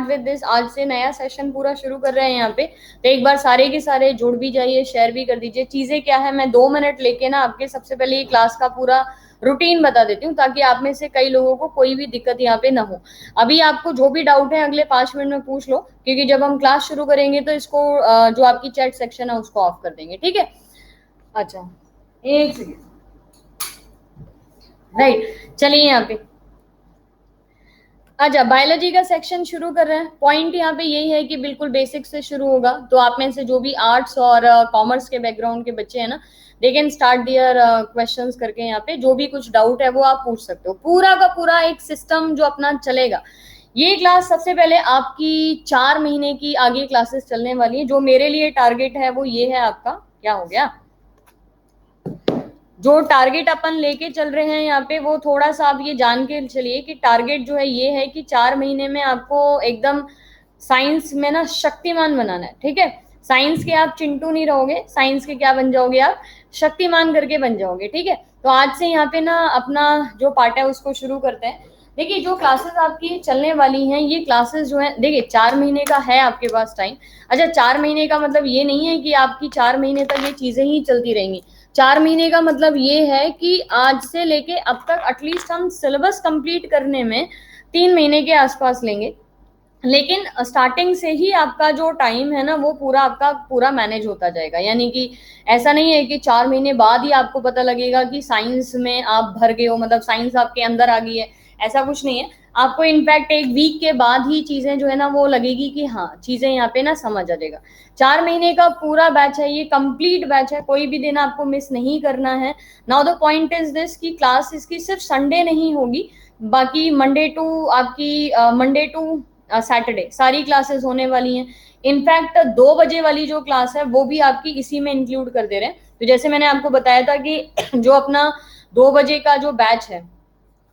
With this, आज से नया सेशन पूरा शुरू कर रहे हैं यहाँ पे। तो एक बार सारे के सारे जुड़ भी जाइए, शेयर भी कर दीजिए। चीजें क्या है, मैं 2 मिनट लेके ना आपके सबसे पहले ये क्लास का पूरा रूटीन बता देती हूँ, ताकि आप में से कई लोगों को कोई भी दिक्कत यहाँ पे ना हो। अभी आपको जो भी डाउट है अगले 5 मिनट में पूछ लो, क्योंकि जब हम क्लास शुरू करेंगे तो इसको जो आपकी चैट सेक्शन है उसको ऑफ कर देंगे, ठीक है। अच्छा, एक सेकेंड, राइट, चलिए यहाँ पे अच्छा बायोलॉजी का सेक्शन शुरू कर रहे हैं। पॉइंट यहाँ पे यही है कि बिल्कुल बेसिक से शुरू होगा। तो आप में से जो भी आर्ट्स और कॉमर्स के बैकग्राउंड के बच्चे हैं ना, they can start their questions करके यहाँ पे जो भी कुछ डाउट है वो आप पूछ सकते हो। पूरा का पूरा एक सिस्टम जो अपना चलेगा। ये क्लास सबसे पहले आपकी 4 महीने की आगे क्लासेस चलने वाली है। जो मेरे लिए टारगेट है वो ये है आपका, क्या हो गया, जो टारगेट अपन लेके चल रहे हैं यहाँ पे, वो थोड़ा सा आप ये जान के चलिए कि टारगेट जो है ये है कि 4 महीने में आपको एकदम साइंस में ना शक्तिमान बनाना है, ठीक है। साइंस के आप चिंटू नहीं रहोगे, साइंस के क्या बन जाओगे आप, शक्तिमान करके बन जाओगे, ठीक है। तो आज से यहाँ पे ना अपना जो पार्ट है उसको शुरू करते हैं। देखिए जो क्लासेस आपकी चलने वाली हैं, ये क्लासेस जो है, देखिए 4 महीने का है आपके पास टाइम। अच्छा 4 महीने का मतलब ये नहीं है कि आपकी 4 महीने तक ये चीजें ही चलती रहेंगी। 4 महीने का मतलब ये है कि आज से लेके अब तक एटलीस्ट हम सिलेबस कंप्लीट करने में 3 महीने के आसपास लेंगे। लेकिन स्टार्टिंग से ही आपका जो टाइम है ना वो पूरा आपका पूरा मैनेज होता जाएगा। यानी कि ऐसा नहीं है कि 4 महीने बाद ही आपको पता लगेगा कि साइंस में आप भर गए हो, मतलब साइंस आपके अंदर आ गई है, ऐसा कुछ नहीं है। आपको इनफैक्ट एक वीक के बाद ही चीजें जो है ना वो लगेगी कि हाँ चीजें यहाँ पे ना समझ आ जाएगा। 4 महीने का पूरा बैच है, ये कंप्लीट बैच है, कोई भी दिन आपको मिस नहीं करना है। Now the point is this कि क्लास इसकी सिर्फ संडे नहीं होगी, बाकी मंडे टू सैटरडे सारी क्लासेस होने वाली हैं। इनफैक्ट 2 बजे वाली जो क्लास है वो भी आपकी इसी में इंक्लूड कर दे रहे हैं। तो जैसे मैंने आपको बताया था कि जो अपना 2 बजे का जो बैच है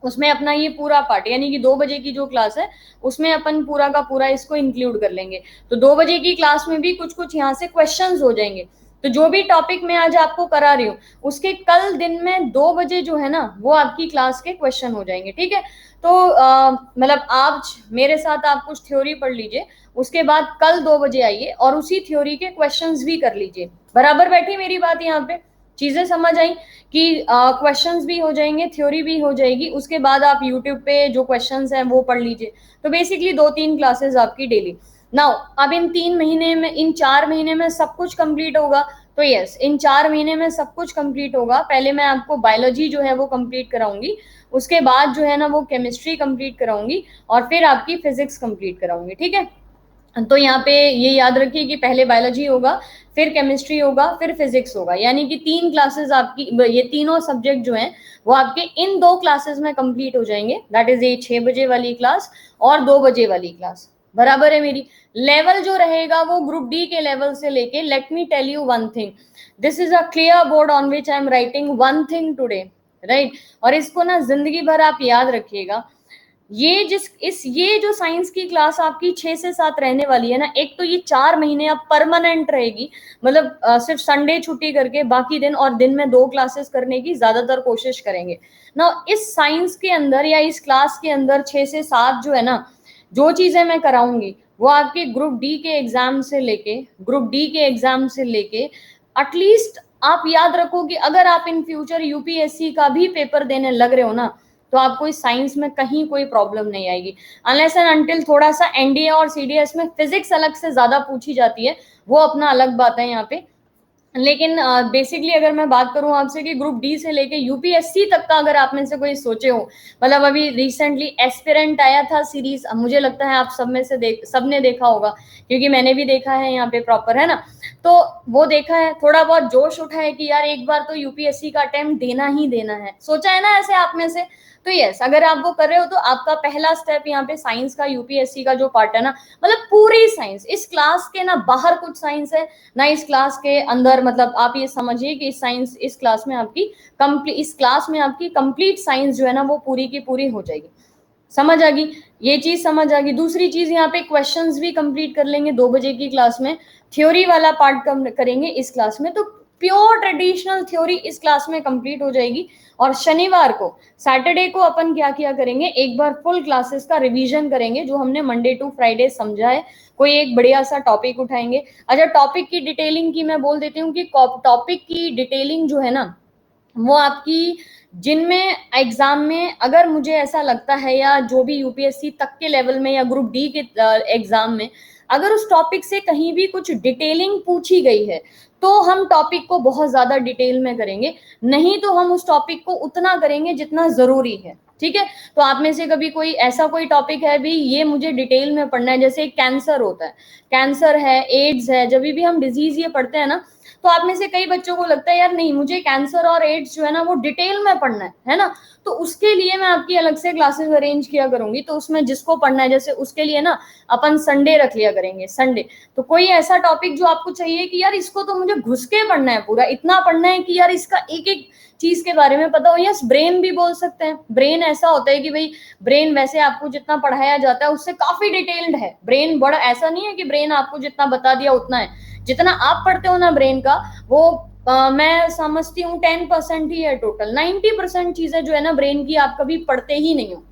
उसमें अपना ये पूरा पार्ट, यानी कि 2 बजे की जो क्लास है उसमें अपन पूरा का पूरा इसको इंक्लूड कर लेंगे। तो 2 बजे की क्लास में भी कुछ कुछ यहाँ से क्वेश्चंस हो जाएंगे। तो जो भी टॉपिक मैं आज आपको करा रही हूँ उसके कल दिन में 2 बजे जो है ना वो आपकी क्लास के क्वेश्चन हो जाएंगे, ठीक है। तो मतलब आज मेरे साथ आप कुछ थ्योरी पढ़ लीजिए, उसके बाद कल 2 बजे आइए और उसी थ्योरी के क्वेश्चंस भी कर लीजिए। बराबर बैठी मेरी बात यहाँ पे, चीजें समझ आई कि क्वेश्चंस भी हो जाएंगे, थ्योरी भी हो जाएगी। उसके बाद आप यूट्यूब पे जो क्वेश्चंस हैं वो पढ़ लीजिए। तो बेसिकली 2-3 क्लासेस आपकी डेली। नाउ अब इन 3 महीने में, इन 4 महीने में सब कुछ कंप्लीट होगा। तो यस, इन 4 महीने में सब कुछ कंप्लीट होगा। पहले मैं आपको बायोलॉजी जो है वो कंप्लीट कराऊंगी, उसके बाद जो है ना वो केमिस्ट्री कंप्लीट कराऊंगी, और फिर आपकी फिजिक्स कंप्लीट कराऊंगी, ठीक है। तो यहाँ पे ये याद रखिए कि पहले बायोलॉजी होगा, फिर केमिस्ट्री होगा, फिर फिजिक्स होगा। यानी कि 3 क्लासेस आपकी, ये तीनों सब्जेक्ट जो हैं वो आपके इन 2 क्लासेस में कंप्लीट हो जाएंगे। दैट इज ये 6 बजे वाली क्लास और 2 बजे वाली क्लास। बराबर है मेरी। लेवल जो रहेगा वो ग्रुप डी के लेवल से लेके, let me tell you one thing, this is a clear board on which I am writing one thing today, right. और इसको ना जिंदगी भर आप याद रखिएगा। ये जो साइंस की क्लास आपकी 6 से 7 रहने वाली है ना, एक तो ये 4 महीने अब परमानेंट रहेगी, मतलब सिर्फ संडे छुट्टी करके बाकी दिन, और दिन में 2 क्लासेस करने की ज्यादातर कोशिश करेंगे ना। इस साइंस के अंदर या इस क्लास के अंदर 6 से 7 जो है ना, जो चीजें मैं कराऊंगी वो आपके ग्रुप डी के एग्जाम से लेके एटलीस्ट आप याद रखो कि अगर आप इन फ्यूचर यूपीएससी का भी पेपर देने लग रहे हो ना, तो आपको इस साइंस में कहीं कोई प्रॉब्लम नहीं आएगी। अनलेस एंड अनटिल थोड़ा सा एनडीए और सीडीएस में फिजिक्स अलग से ज्यादा पूछी जाती है, वो अपना अलग बात है यहाँ पे। लेकिन बेसिकली अगर मैं बात करूं आपसे कि ग्रुप डी से लेके यूपीएससी तक का अगर आप में से कोई सोचे हो, मतलब अभी रिसेंटली एस्पिरेंट आया था सीरीज, मुझे लगता है आप सब में से सबने देखा होगा, क्योंकि मैंने भी देखा है यहाँ पे प्रॉपर, है ना। तो वो देखा है, थोड़ा बहुत जोश उठा है कि यार एक बार तो यूपीएससी का अटेम्प्ट देना ही देना है, सोचा है ना ऐसे आप में से। तो यस, अगर आप वो कर रहे हो तो आपका पहला स्टेप यहाँ पे साइंस का, यूपीएससी का जो पार्ट है ना, मतलब पूरी साइंस, इस क्लास के ना बाहर कुछ साइंस है ना इस क्लास के अंदर। मतलब आप ये समझिए कि इस क्लास में आपकी कंप्लीट साइंस जो है ना वो पूरी की पूरी हो जाएगी। समझ आ गई, ये चीज समझ आ गई। दूसरी चीज यहाँ पे क्वेश्चंस भी कंप्लीट कर लेंगे 2 बजे की क्लास में, थ्योरी वाला पार्ट करेंगे इस क्लास में। तो प्योर ट्रेडिशनल थ्योरी इस क्लास में कंप्लीट हो जाएगी। और शनिवार को, सैटरडे को अपन क्या किया करेंगे, एक बार फुल क्लासेस का रिवीजन करेंगे जो हमने मंडे टू फ्राइडे समझा है। कोई एक बढ़िया सा टॉपिक उठाएंगे। अच्छा, टॉपिक की डिटेलिंग की मैं बोल देती हूँ कि टॉपिक की डिटेलिंग जो है ना, वो आपकी जिनमें एग्जाम में अगर मुझे ऐसा लगता है, या जो भी यूपीएससी तक के लेवल में या ग्रुप डी के एग्जाम में अगर उस टॉपिक से कहीं भी कुछ डिटेलिंग पूछी गई है तो हम टॉपिक को बहुत ज्यादा डिटेल में करेंगे, नहीं तो हम उस टॉपिक को उतना करेंगे जितना जरूरी है। ठीक है, तो आप में से कभी कोई ऐसा कोई टॉपिक है भी ये मुझे डिटेल में पढ़ना है, जैसे कैंसर होता है, कैंसर है, एड्स है, जब भी हम डिजीज ये पढ़ते हैं ना, तो आप में से कई बच्चों को लगता है यार नहीं मुझे कैंसर और एड्स जो है ना वो डिटेल में पढ़ना है ना, तो उसके लिए मैं आपकी अलग से क्लासेस अरेंज किया करूंगी। तो उसमें जिसको पढ़ना है, जैसे उसके लिए ना अपन संडे रख लिया करेंगे, संडे। तो कोई ऐसा टॉपिक जो आपको चाहिए कि यार इसको तो मुझे घुस के पढ़ना है, पूरा इतना पढ़ना है कि यार इसका एक एक चीज के बारे में पता हो। यस, ब्रेन भी बोल सकते हैं। ब्रेन ऐसा होता है कि भाई ब्रेन वैसे आपको जितना पढ़ाया जाता है उससे काफी डिटेल्ड है। ब्रेन बड़ा ऐसा नहीं है कि ब्रेन आपको जितना बता दिया उतना है, जितना आप पढ़ते हो ना ब्रेन का, वो मैं समझती हूँ 10% ही है टोटल। 90% चीजें जो है ना ब्रेन की आप कभी पढ़ते ही नहीं हो।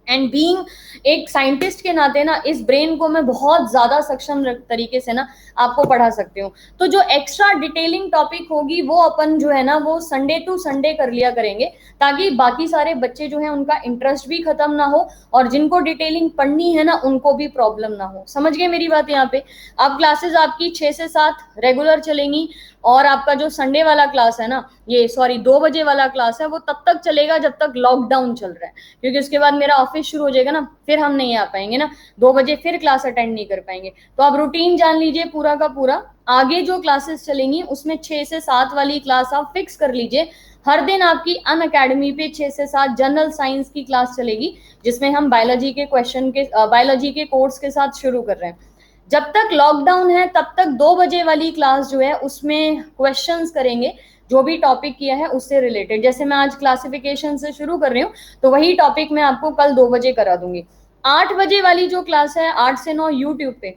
एंड बीइंग एक साइंटिस्ट के नाते ना इस ब्रेन को मैं बहुत ज्यादा सक्षम तरीके से ना आपको पढ़ा सकती हूँ। तो जो एक्स्ट्रा डिटेलिंग टॉपिक होगी वो अपन जो है ना वो संडे टू संडे कर लिया करेंगे, ताकि बाकी सारे बच्चे जो है उनका इंटरेस्ट भी खत्म ना हो और जिनको डिटेलिंग पढ़नी है ना उनको भी प्रॉब्लम ना हो। समझ गए मेरी बात यहाँ पे? अब क्लासेस आपकी 6 से 7 रेगुलर चलेंगी, और आपका जो संडे वाला क्लास है ना, ये सॉरी 2 बजे वाला क्लास है, वो तब तक चलेगा जब तक लॉकडाउन चल रहा है, क्योंकि उसके बाद मेरा ऑफिस शुरू हो जाएगा ना, फिर हम नहीं आ पाएंगे ना, 2 बजे फिर क्लास अटेंड नहीं कर पाएंगे। तो आप रूटीन जान लीजिए पूरा का पूरा। आगे जो क्लासेस चलेंगी उसमें 6 से 7 वाली क्लास आप फिक्स कर लीजिए। हर दिन आपकी अन अकेडमी पे 6 से 7 जनरल साइंस की क्लास चलेगी, जिसमें हम बायोलॉजी के क्वेश्चन के बायोलॉजी के कोर्स के साथ शुरू कर रहे हैं। जब तक लॉकडाउन है तब तक 2 बजे वाली क्लास जो है उसमें क्वेश्चंस करेंगे, जो भी टॉपिक किया है उससे रिलेटेड। जैसे मैं आज क्लासिफिकेशन से शुरू कर रही हूँ तो वही टॉपिक मैं आपको कल 2 बजे करा दूंगी। 8 बजे वाली जो क्लास है 8 से 9 यूट्यूब पे,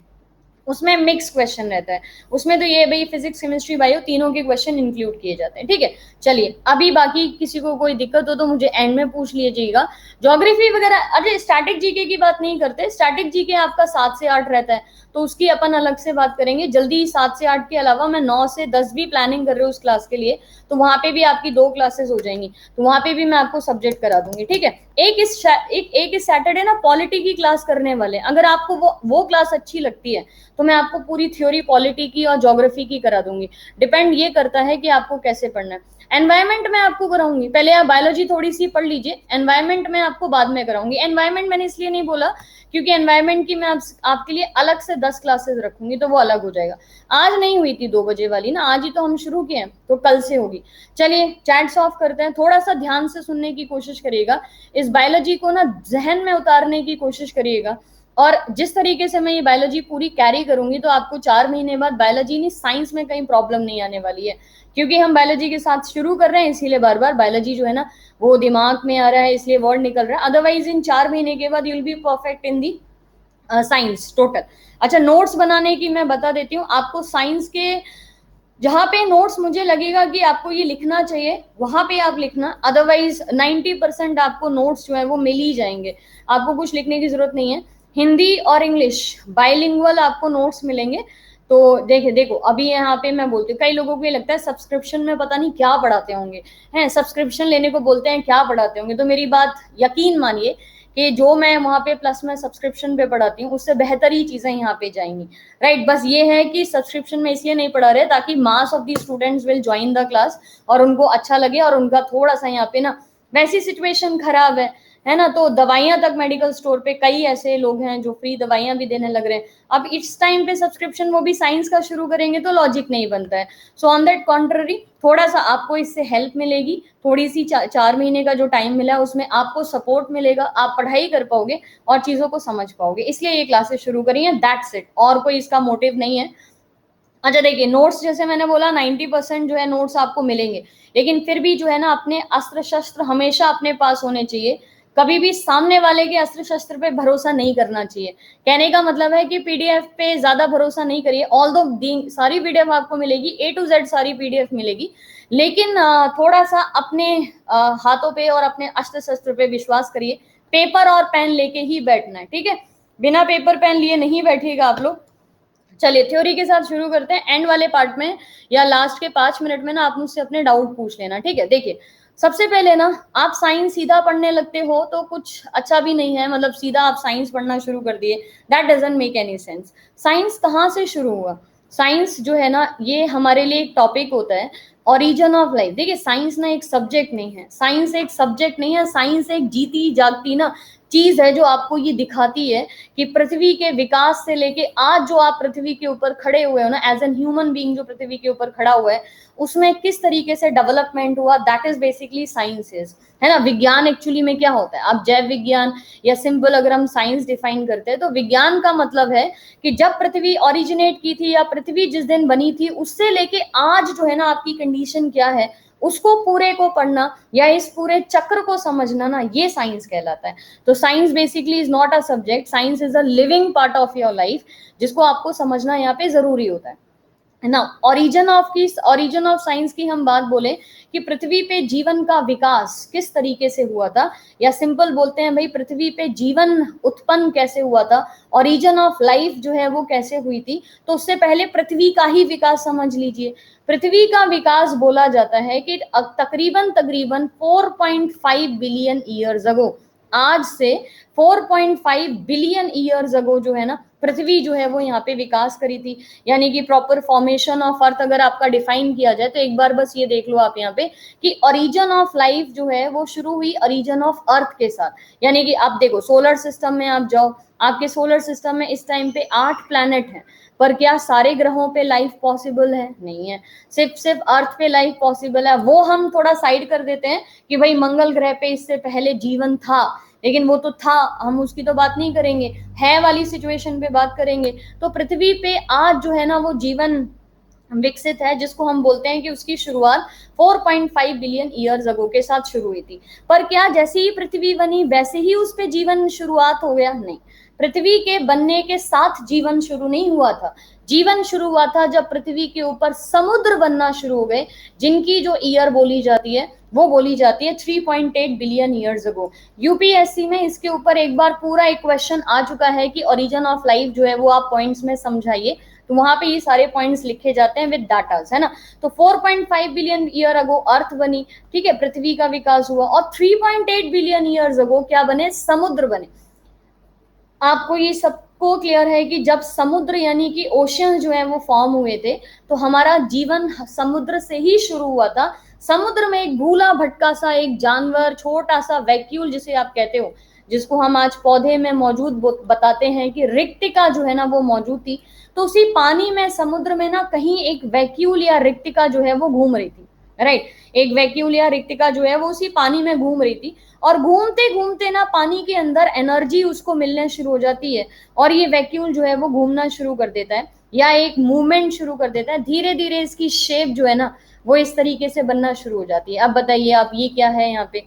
उसमें मिक्स क्वेश्चन रहता है। उसमें तो ये भाई फिजिक्स केमिस्ट्री बायो तीनों के क्वेश्चन इंक्लूड किए जाते हैं। ठीक है, चलिए अभी बाकी किसी को कोई दिक्कत हो तो मुझे एंड में पूछ लीजिएगा। ज्योग्राफी वगैरह, अरे स्टैटिक जीके की बात नहीं करते, स्टैटिक जीके आपका 7 से 8 रहता है, तो उसकी अपन अलग से बात करेंगे जल्दी। 7 से 8 के अलावा मैं 9 से 10 भी प्लानिंग कर रही हूँ उस क्लास के लिए, तो वहां पे भी आपकी 2 क्लासेस हो जाएंगी, तो वहां पे भी मैं आपको सब्जेक्ट करा दूंगी। ठीक है, एक इस सैटरडे ना पॉलिटी की क्लास करने वाले, अगर आपको वो क्लास अच्छी लगती है तो मैं आपको पूरी थ्योरी पॉलिटी की और ज्योग्राफी की करा दूंगी। डिपेंड ये करता है कि आपको कैसे पढ़ना है। एनवायरमेंट में आपको कराऊंगी, पहले आप बायोलॉजी थोड़ी सी पढ़ लीजिए, एनवायरमेंट में आपको बाद में कराऊंगी। एनवायरमेंट मैंने इसलिए नहीं बोला क्योंकि एनवायरमेंट की मैं आपके लिए अलग से 10 क्लासेस रखूंगी, तो वो अलग हो जाएगा। आज नहीं हुई थी 2 बजे वाली ना, आज ही तो हम शुरू किए हैं, तो कल से होगी। चलिए चैट्स ऑफ करते हैं, थोड़ा सा ध्यान से सुनने की कोशिश करिएगा, इस बायोलॉजी को ना जहन में उतारने की कोशिश करिएगा। और जिस तरीके से मैं ये बायोलॉजी पूरी कैरी करूंगी तो आपको 4 महीने बाद बायोलॉजी नहीं साइंस में कहीं प्रॉब्लम नहीं आने वाली है, क्योंकि हम बायोलॉजी के साथ शुरू कर रहे हैं, इसीलिए बार बार बायोलॉजी जो है ना वो दिमाग में आ रहा है, इसलिए वर्ड निकल रहा है। अदरवाइज इन 4 महीने के बाद you will be perfect in the science total. अच्छा, नोट्स बनाने की मैं बता देती हूँ आपको। साइंस के जहां पे नोट्स मुझे लगेगा कि आपको ये लिखना चाहिए वहां पे आप लिखना, अदरवाइज 90% आपको नोट्स जो है वो मिल ही जाएंगे, आपको कुछ लिखने की जरूरत नहीं है। हिंदी और इंग्लिश बाइलिंगुअल आपको नोट्स मिलेंगे। तो देखो अभी यहाँ पे मैं बोलती हूँ, कई लोगों को ये लगता है सब्सक्रिप्शन में पता नहीं क्या पढ़ाते होंगे, हैं सब्सक्रिप्शन लेने को बोलते हैं क्या पढ़ाते होंगे, तो मेरी बात यकीन मानिए कि जो मैं वहां पे प्लस में सब्सक्रिप्शन पे पढ़ाती हूँ उससे बेहतर ही चीजें यहाँ पे जाएंगी। राइट, बस ये है कि सब्सक्रिप्शन में इसलिए नहीं पढ़ा रहे ताकि mass of the students will join the class और उनको अच्छा लगे, और उनका थोड़ा सा यहाँ पे ना वैसी सिचुएशन खराब है ना, तो दवाइयां तक मेडिकल स्टोर पे कई ऐसे लोग हैं जो फ्री दवाइयां भी देने लग रहे हैं। अब इस टाइम पे सब्सक्रिप्शन वो भी साइंस का शुरू करेंगे तो लॉजिक नहीं बनता है। सो ऑन दैट कॉन्ट्ररी थोड़ा सा आपको इससे हेल्प मिलेगी, थोड़ी सी 4 महीने का जो टाइम मिला है उसमें आपको सपोर्ट मिलेगा, आप पढ़ाई कर पाओगे और चीजों को समझ पाओगे, इसलिए ये क्लासेस शुरू करी है, दैट्स इट, और कोई इसका मोटिव नहीं है। अच्छा देखिए, नोट्स जैसे मैंने बोला 90% जो है नोट्स आपको मिलेंगे, लेकिन फिर भी जो है ना अपने अस्त्र शस्त्र हमेशा अपने पास होने चाहिए, कभी भी सामने वाले के अस्त्र शस्त्र पे भरोसा नहीं करना चाहिए। कहने का मतलब है कि पीडीएफ पे ज्यादा भरोसा नहीं करिए, ऑल्दो सारी पीडीएफ आपको मिलेगी, ए टू जेड सारी पीडीएफ मिलेगी, लेकिन थोड़ा सा अपने हाथों पे और अपने अस्त्र शस्त्र पे विश्वास करिए। पेपर और पेन लेके ही बैठना है, ठीक है, बिना पेपर पेन लिए नहीं बैठिएगा आप लोग। चलिए थ्योरी के साथ शुरू करते हैं। एंड वाले पार्ट में या लास्ट के 5 मिनट में ना आप मुझसे अपने डाउट पूछ लेना, ठीक है। देखिए सबसे पहले ना आप साइंस सीधा पढ़ने लगते हो तो कुछ अच्छा भी नहीं है, मतलब सीधा आप साइंस पढ़ना शुरू कर दिए, that doesn't make any sense. Science कहाँ से शुरू हुआ? साइंस जो है ना ये हमारे लिए एक टॉपिक होता है, ओरिजिन ऑफ लाइफ। देखिए साइंस ना एक सब्जेक्ट नहीं है, साइंस एक सब्जेक्ट नहीं है, साइंस एक जीती जागती ना चीज है जो आपको ये दिखाती है कि पृथ्वी के विकास से लेके आज जो आप पृथ्वी के ऊपर खड़े हुए हो ना, एज एन ह्यूमन बीइंग जो पृथ्वी के ऊपर खड़ा हुआ है, उसमें किस तरीके से डेवलपमेंट हुआ, दैट इज बेसिकली साइंसेस, है ना। विज्ञान एक्चुअली में क्या होता है? आप जैव विज्ञान या सिंपल अगर हम साइंस डिफाइन करते हैं तो विज्ञान का मतलब है कि जब पृथ्वी ओरिजिनेट की थी या पृथ्वी जिस दिन बनी थी उससे लेके आज जो है ना आपकी कंडीशन क्या है, उसको पूरे को पढ़ना या इस पूरे चक्र को समझना ना, ये साइंस कहलाता है। तो science basically is not a subject, science is a living part of your life, जिसको आपको समझना यहाँ पे जरूरी होता है ना। ओरिजिन ऑफ साइंस की हम बात बोले कि पृथ्वी पे जीवन का विकास किस तरीके से हुआ था, या सिंपल बोलते हैं भाई पृथ्वी पे जीवन उत्पन्न कैसे हुआ था, ओरिजिन ऑफ लाइफ जो है वो कैसे हुई थी। तो उससे पहले पृथ्वी का ही विकास समझ लीजिए। पृथ्वी का विकास बोला जाता है कि तकरीबन तकरीबन 4.5 बिलियन ईयर्स अगो, आज से 4.5 बिलियन ईयर्स अगो जो है ना पृथ्वी जो है वो यहाँ पे विकास करी थी। यानी कि प्रॉपर फॉर्मेशन ऑफ अर्थ अगर आपका डिफाइन किया जाए तो एक बार बस ये देख लो आप यहाँ पे कि ओरिजिन ऑफ लाइफ जो है वो शुरू हुई ओरिजिन ऑफ अर्थ के साथ। यानी कि आप देखो सोलर सिस्टम में आप जाओ, आपके सोलर सिस्टम में इस टाइम पे 8 प्लैनेट हैं, पर क्या सारे ग्रहों पे लाइफ पॉसिबल है? नहीं है। सिर्फ अर्थ पे लाइफ पॉसिबल है, वो हम थोड़ा साइड कर देते हैं कि भाई मंगल ग्रह पे इससे पहले जीवन था, लेकिन वो तो था, हम उसकी तो बात नहीं करेंगे, है वाली सिचुएशन पे बात करेंगे। तो पृथ्वी पे आज जो है ना वो जीवन विकसित है, जिसको हम बोलते हैं कि उसकी शुरुआत 4.5 बिलियन ईयर्स अगो के साथ शुरू हुई थी। पर क्या जैसे ही पृथ्वी बनी वैसे ही उस पे जीवन शुरुआत हो गया? नहीं, पृथ्वी के बनने के साथ जीवन शुरू नहीं हुआ था। जीवन शुरू हुआ था जब पृथ्वी के ऊपर समुद्र बनना शुरू हो गए, जिनकी जो ईयर बोली जाती है वो बोली जाती है 3.8 बिलियन ईयर्स अगो। यूपीएससी में इसके ऊपर एक बार पूरा एक क्वेश्चन आ चुका है कि ओरिजिन ऑफ लाइफ जो है वो आप पॉइंट्स में समझाइए, तो वहां पे ये सारे पॉइंट्स लिखे जाते हैं विद डाटास, है ना। तो 4.5 बिलियन ईयर अगो अर्थ बनी, ठीक है, पृथ्वी का विकास हुआ, और 3.8 बिलियन ईयर्स अगो क्या बने? समुद्र बने। आपको ये सबको क्लियर है कि जब समुद्र यानी कि ओशियन जो है वो फॉर्म हुए थे तो हमारा जीवन समुद्र से ही शुरू हुआ था। समुद्र में एक भूला भटका सा एक जानवर, छोटा सा वैक्यूल जिसे आप कहते हो, जिसको हम आज पौधे में मौजूद बताते हैं कि रिक्तिका जो है ना वो मौजूद थी। तो उसी पानी में समुद्र में ना कहीं एक वैक्यूल या रिक्तिका जो है वो घूम रही थी, राइट। एक वैक्यूल या रिक्तिका जो है वो उसी पानी में घूम रही थी, और घूमते घूमते ना पानी के अंदर एनर्जी उसको मिलने शुरू हो जाती है, और ये वैक्यूल जो है वो घूमना शुरू कर देता है या एक मूवमेंट शुरू कर देता है। धीरे धीरे इसकी शेप जो है ना वो इस तरीके से बनना शुरू हो जाती है। अब बताइए आप, ये क्या है यहाँ पे?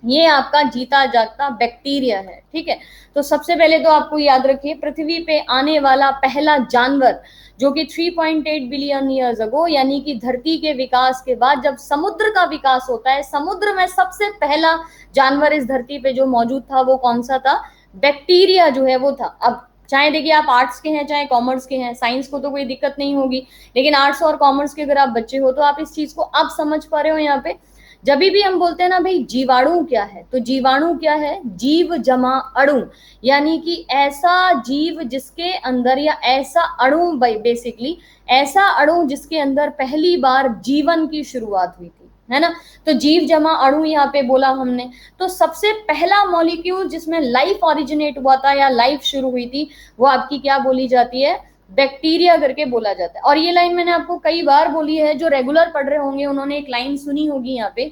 ये आपका जीता जागता बैक्टीरिया है, ठीक है। तो सबसे पहले तो आपको याद रखिए पृथ्वी पे आने वाला पहला जानवर जो कि 3.8 बिलियन ईयर्स अगो, यानी कि धरती के विकास के बाद जब समुद्र का विकास होता है, समुद्र में सबसे पहला जानवर इस धरती पे जो मौजूद था वो कौन सा था? बैक्टीरिया जो है वो था। अब चाहे देखिए आप आर्ट्स के हैं चाहे कॉमर्स के हैं, साइंस को तो कोई दिक्कत नहीं होगी, लेकिन आर्ट्स और कॉमर्स के अगर आप बच्चे हो तो आप इस चीज को अब समझ पा रहे हो। यहाँ पे जब भी हम बोलते हैं ना भाई जीवाणु क्या है, तो जीवाणु क्या है? जीव जमा अणु, यानी कि ऐसा जीव जिसके अंदर, या ऐसा अणु, बेसिकली ऐसा अणु जिसके अंदर पहली बार जीवन की शुरुआत हुई थी, है ना। तो जीव जमा अणु यहाँ पे बोला हमने। तो सबसे पहला मॉलिक्यूल जिसमें लाइफ ओरिजिनेट हुआ था या लाइफ शुरू हुई थी वो आपकी क्या बोली जाती है? बैक्टीरिया करके बोला जाता है। और ये लाइन मैंने आपको कई बार बोली है, जो रेगुलर पढ़ रहे होंगे उन्होंने एक लाइन सुनी होगी यहाँ पे,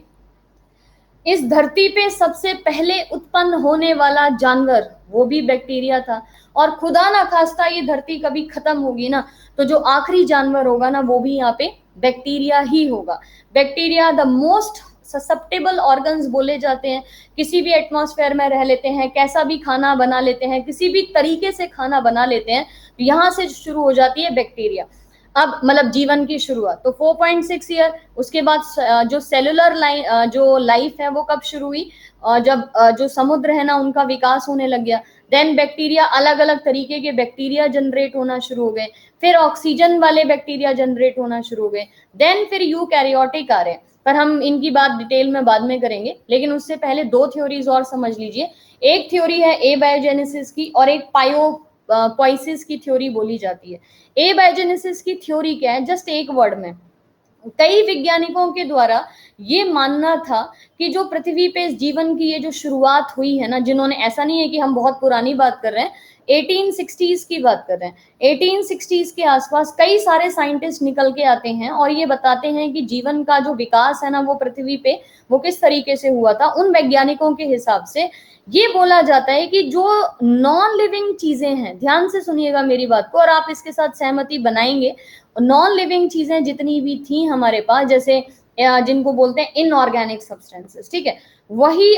इस धरती पे सबसे पहले उत्पन्न होने वाला जानवर वो भी बैक्टीरिया था, और खुदा ना खास्ता ये धरती कभी खत्म होगी ना तो जो आखिरी जानवर होगा ना वो भी यहाँ पे बैक्टीरिया ही होगा। Bacteria the most susceptible organs बोले जाते हैं, किसी भी एटमॉस्फेयर में रह लेते हैं, कैसा भी खाना बना लेते हैं, किसी भी तरीके से खाना बना लेते हैं, यहाँ से शुरू हो जाती है बैक्टीरिया। अब मतलब जीवन की शुरुआत तो 4.6 ईयर। उसके बाद जो सेलुलर लाइन जो लाइफ है वो कब शुरू हुई, जब जो समुद्र है ना उनका विकास होने लग गया। देन बैक्टीरिया, अलग अलग तरीके के बैक्टीरिया जनरेट होना शुरू हो गए, फिर ऑक्सीजन वाले बैक्टीरिया जनरेट होना शुरू हो गए। देन फिर यूकैरियोटिक आ रहे हैं, पर हम इनकी बात डिटेल में बाद में करेंगे। लेकिन उससे पहले दो थ्योरीज और समझ लीजिए। एक थ्योरी है एबायोजेनेसिस की और एक पोइसिस की थ्योरी बोली जाती है। एबायोजेनेसिस की थ्योरी क्या है, जस्ट एक वर्ड में, कई वैज्ञानिकों के द्वारा ये मानना था कि जो पृथ्वी पे जीवन की ये जो शुरुआत हुई है ना, जिन्होंने, ऐसा नहीं है कि हम बहुत पुरानी बात कर रहे हैं, 1860s की बात कर रहे हैं, 1860s के आसपास कई सारे साइंटिस्ट निकल के आते हैं और ये बताते हैं कि जीवन का जो विकास है ना वो पृथ्वी पे वो किस तरीके से हुआ था। उन वैज्ञानिकों के हिसाब से ये बोला जाता है कि जो नॉन लिविंग चीजें हैं, ध्यान से सुनिएगा मेरी बात को और आप इसके साथ सहमति बनाएंगे, नॉन लिविंग चीजें जितनी भी थी हमारे पास, जैसे जिनको बोलते हैं इनऑर्गेनिक सब्सटेंसेस, ठीक है, वही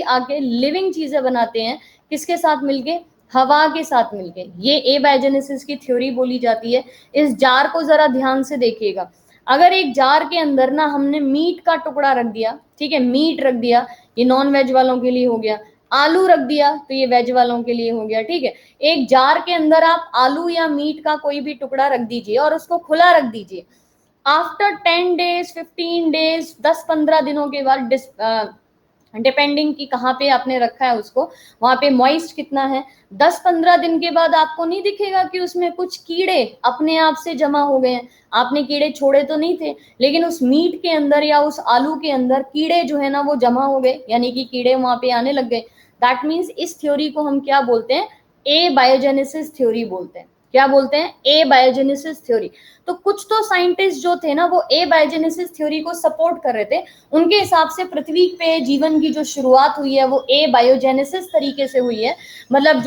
आके लिविंग चीजें बनाते हैं, किसके साथ मिलके, हवा के साथ मिलके। ये एबायोजेनेसिस की थ्योरी बोली जाती है। इस जार को जरा ध्यान से देखिएगा, अगर एक जार के अंदर ना हमने मीट का टुकड़ा रख दिया, ठीक है, मीट रख दिया, ये नॉन वेज वालों के लिए हो गया, आलू रख दिया तो ये वेज वालों के लिए हो गया, ठीक है। एक जार के अंदर आप आलू या मीट का कोई भी टुकड़ा रख दीजिए और उसको खुला रख दीजिए, आफ्टर 10 डेज 15 डेज 10-15 दिनों के बाद, डिपेंडिंग कि कहाँ पे आपने रखा है उसको, वहां पे मॉइस्ट कितना है, 10-15 दिन के बाद आपको नहीं दिखेगा कि उसमें कुछ कीड़े अपने आप से जमा हो गए हैं। आपने कीड़े छोड़े तो नहीं थे, लेकिन उस मीट के अंदर या उस आलू के अंदर कीड़े जो है ना वो जमा हो गए, यानी कि कीड़े वहां पे आने लग गए। दैट मीन्स इस थ्योरी को हम क्या बोलते हैं, एबायोजेनेसिस थ्योरी बोलते हैं। क्या बोलते हैं, एबायोजेनेसिस थ्योरी। तो कुछ तो साइंटिस्ट जो थे ना वो एबायोजेनेसिस थ्योरी को सपोर्ट कर रहे थे। उनके हिसाब से पृथ्वी पे जीवन की जो शुरुआत हुई है वो एबायोजेनेसिस तरीके से हुई है। मतलब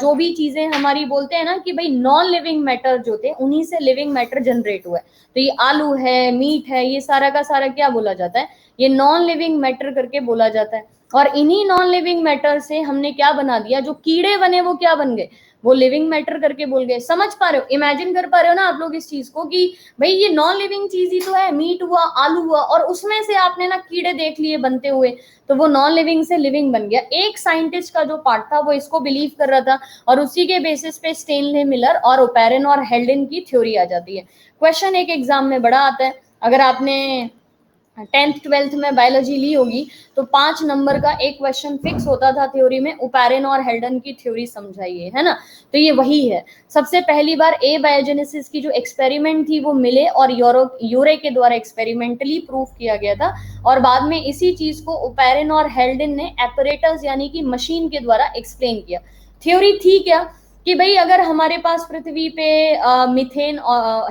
जो भी चीजें हमारी बोलते हैं ना कि भाई नॉन लिविंग मैटर जो थे, उन्हीं से लिविंग मैटर जनरेट हुआ है। तो ये आलू है, मीट है, ये सारा का सारा क्या बोला जाता है, ये नॉन लिविंग मैटर करके बोला जाता है। और इन्हीं नॉन लिविंग मैटर से हमने क्या बना दिया, जो कीड़े बने वो क्या बन गए, वो लिविंग मैटर करके बोल गए। समझ पा रहे हो, इमेजिन कर पा रहे हो ना आप लोग इस चीज को कि भाई ये नॉन लिविंग चीज ही तो है, मीट हुआ, आलू हुआ, और उसमें से आपने ना कीड़े देख लिए बनते हुए, तो वो नॉन लिविंग से लिविंग बन गया। एक साइंटिस्ट का जो पार्ट था वो इसको बिलीव कर रहा था और उसी के बेसिस पे स्टेनले मिलर और ओपेरन और हेल्डन की थ्योरी आ जाती है। क्वेश्चन एक एग्जाम में बड़ा आता है, अगर आपने 10th 12th में बायोलॉजी ली होगी तो 5 नंबर का एक क्वेश्चन फिक्स होता था थ्योरी में, ओपेरन और हेल्डन की थ्योरी समझाइए, है ना। तो ये वही है। सबसे पहली बार एबायोजेनेसिस की जो एक्सपेरिमेंट थी वो मिले और यूरे के द्वारा एक्सपेरिमेंटली प्रूव किया गया था, और बाद में इसी चीज को ओपेरन और हेल्डन ने एपरेटस यानी कि मशीन के द्वारा एक्सप्लेन किया। थ्योरी थी क्या कि भाई अगर हमारे पास पृथ्वी पे मीथेन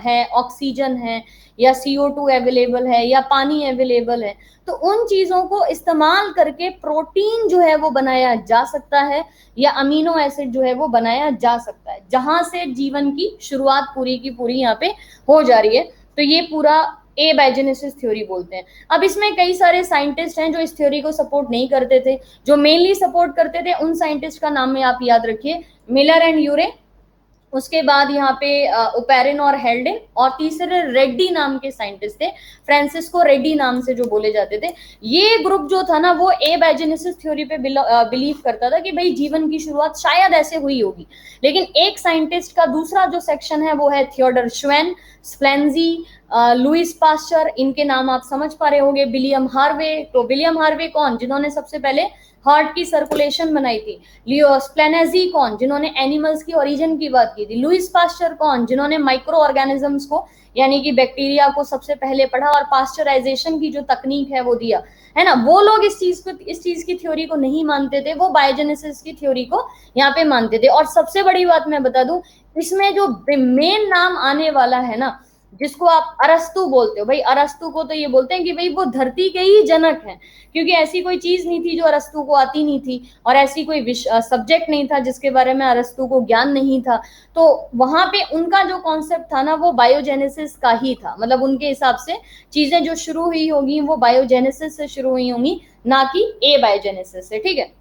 है, ऑक्सीजन है, या CO2 अवेलेबल है, या पानी अवेलेबल है, तो उन चीजों को इस्तेमाल करके प्रोटीन जो है वो बनाया जा सकता है, या अमीनो एसिड जो है वो बनाया जा सकता है, जहां से जीवन की शुरुआत पूरी की पूरी यहाँ पे हो जा रही है। तो ये पूरा एबायोजेनेसिस थ्योरी बोलते हैं। अब इसमें कई सारे साइंटिस्ट हैं जो इस थ्योरी को सपोर्ट नहीं करते थे। जो मेनली सपोर्ट करते थे उन साइंटिस्ट का नाम में आप याद रखिए, मिलर एंड यूरे, उसके बाद यहाँ पे ओपेरन और हेल्डन, और तीसरे रेड्डी नाम के साइंटिस्ट थे, फ्रांसिस्को रेड्डी नाम से जो बोले जाते थे। ये ग्रुप जो था ना वो एबायोजेनेसिस थ्योरी पे बिलीव करता था कि भाई जीवन की शुरुआत शायद ऐसे हुई होगी। लेकिन एक साइंटिस्ट का दूसरा जो सेक्शन है वो है थियोडर श्वेन, स्प्लेंजी, लुइस पास्चर, इनके नाम आप समझ पा रहे होंगे, विलियम हार्वे। तो विलियम हार्वे कौन, जिन्होंने सबसे पहले हार्ट की सर्कुलेशन बनाई थी। लियो स्प्लेनेजी कौन, जिन्होंने एनिमल्स की ओरिजिन की बात की थी। लुइस पास्चर कौन, जिन्होंने माइक्रो ऑर्गेनिजम्स को यानी कि बैक्टीरिया को सबसे पहले पढ़ा और पास्चराइजेशन की जो तकनीक है वो दिया, है ना। वो लोग इस चीज की थ्योरी को नहीं मानते थे, वो बायोजेनेसिस की थ्योरी को यहाँ पे मानते थे। और सबसे बड़ी बात मैं बता दूं, इसमें जो मेन नाम आने वाला है ना जिसको आप अरस्तु बोलते हो, भाई अरस्तु को तो ये बोलते हैं कि भाई वो धरती के ही जनक हैं, क्योंकि ऐसी कोई चीज नहीं थी जो अरस्तु को आती नहीं थी, और ऐसी कोई सब्जेक्ट नहीं था जिसके बारे में अरस्तु को ज्ञान नहीं था। तो वहां पे उनका जो कॉन्सेप्ट था ना वो बायोजेनेसिस का ही था, मतलब उनके हिसाब से चीजें जो शुरू हुई होगी वो बायोजेनेसिस से शुरू हुई होंगी, ना कि ए बायोजेनेसिस से, ठीक है।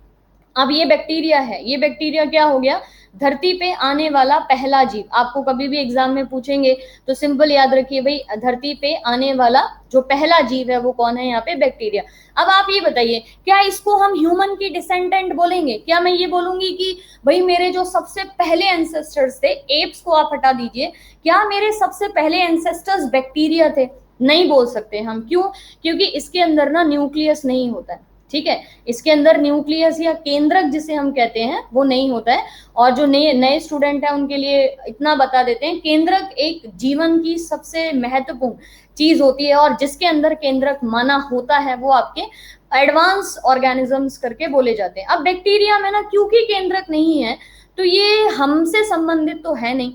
अब ये बैक्टीरिया है, ये बैक्टीरिया क्या हो गया, धरती पे आने वाला पहला जीव। आपको कभी भी एग्जाम में पूछेंगे तो सिंपल याद रखिए भाई, धरती पे आने वाला जो पहला जीव है वो कौन है, यहाँ पे बैक्टीरिया। अब आप ये बताइए, क्या इसको हम ह्यूमन की डिसेंडेंट बोलेंगे? क्या मैं ये बोलूंगी कि भाई मेरे जो सबसे पहले एंसेस्टर्स थे, एप्स को आप हटा दीजिए, क्या मेरे सबसे पहले एंसेस्टर्स बैक्टीरिया थे? नहीं बोल सकते हम। क्यों? क्योंकि इसके अंदर ना न्यूक्लियस नहीं होता है, ठीक है। इसके अंदर न्यूक्लियस या केंद्रक जिसे हम कहते हैं वो नहीं होता है। और जो नए नए स्टूडेंट हैं उनके लिए इतना बता देते हैं, केंद्रक एक जीवन की सबसे महत्वपूर्ण चीज होती है, और जिसके अंदर केंद्रक माना होता है वो आपके एडवांस ऑर्गेनिजम्स करके बोले जाते हैं। अब बैक्टीरिया में ना क्योंकि केंद्रक नहीं है तो ये हमसे संबंधित तो है नहीं,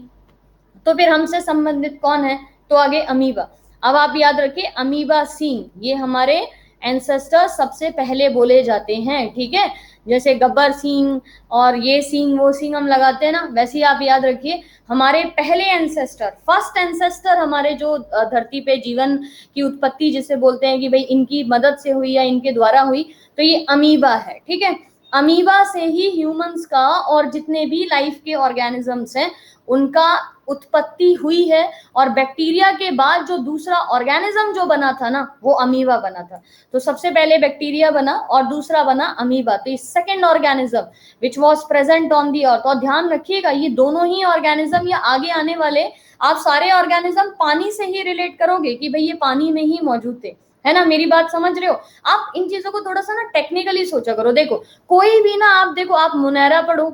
तो फिर हमसे संबंधित कौन है? तो आगे अमीबा। अब आप याद रखिए, अमीबा सींग, ये हमारे एंसेस्टर सबसे पहले बोले जाते हैं, ठीक है। जैसे गब्बर सींग और ये सींग वो सींग हम लगाते हैं ना, वैसे ही आप याद रखिए हमारे पहले एंसेस्टर, फर्स्ट एंसेस्टर हमारे जो धरती पे जीवन की उत्पत्ति जिसे बोलते हैं कि भाई इनकी मदद से हुई या इनके द्वारा हुई, तो ये अमीबा है, ठीक है। अमीबा से ही ह्यूमंस का और जितने भी लाइफ के ऑर्गेनिजम्स हैं उनका उत्पत्ति हुई है। और बैक्टीरिया के बाद जो दूसरा ऑर्गेनिज्म जो बना था ना वो अमीबा बना था। तो सबसे पहले बैक्टीरिया बना और दूसरा बना अमीबा। तो इस second organism which was present on the earth, और ध्यान रखिएगा ये दोनों ही ऑर्गेनिज्म या आगे आने वाले आप सारे ऑर्गेनिज्म पानी से ही रिलेट करोगे कि भाई ये पानी में ही मौजूद थे, है ना। मेरी बात समझ रहे हो? आप इन चीजों को थोड़ा सा ना टेक्निकली सोचा करो। देखो कोई भी ना, आप देखो आप मुनैरा पढ़ो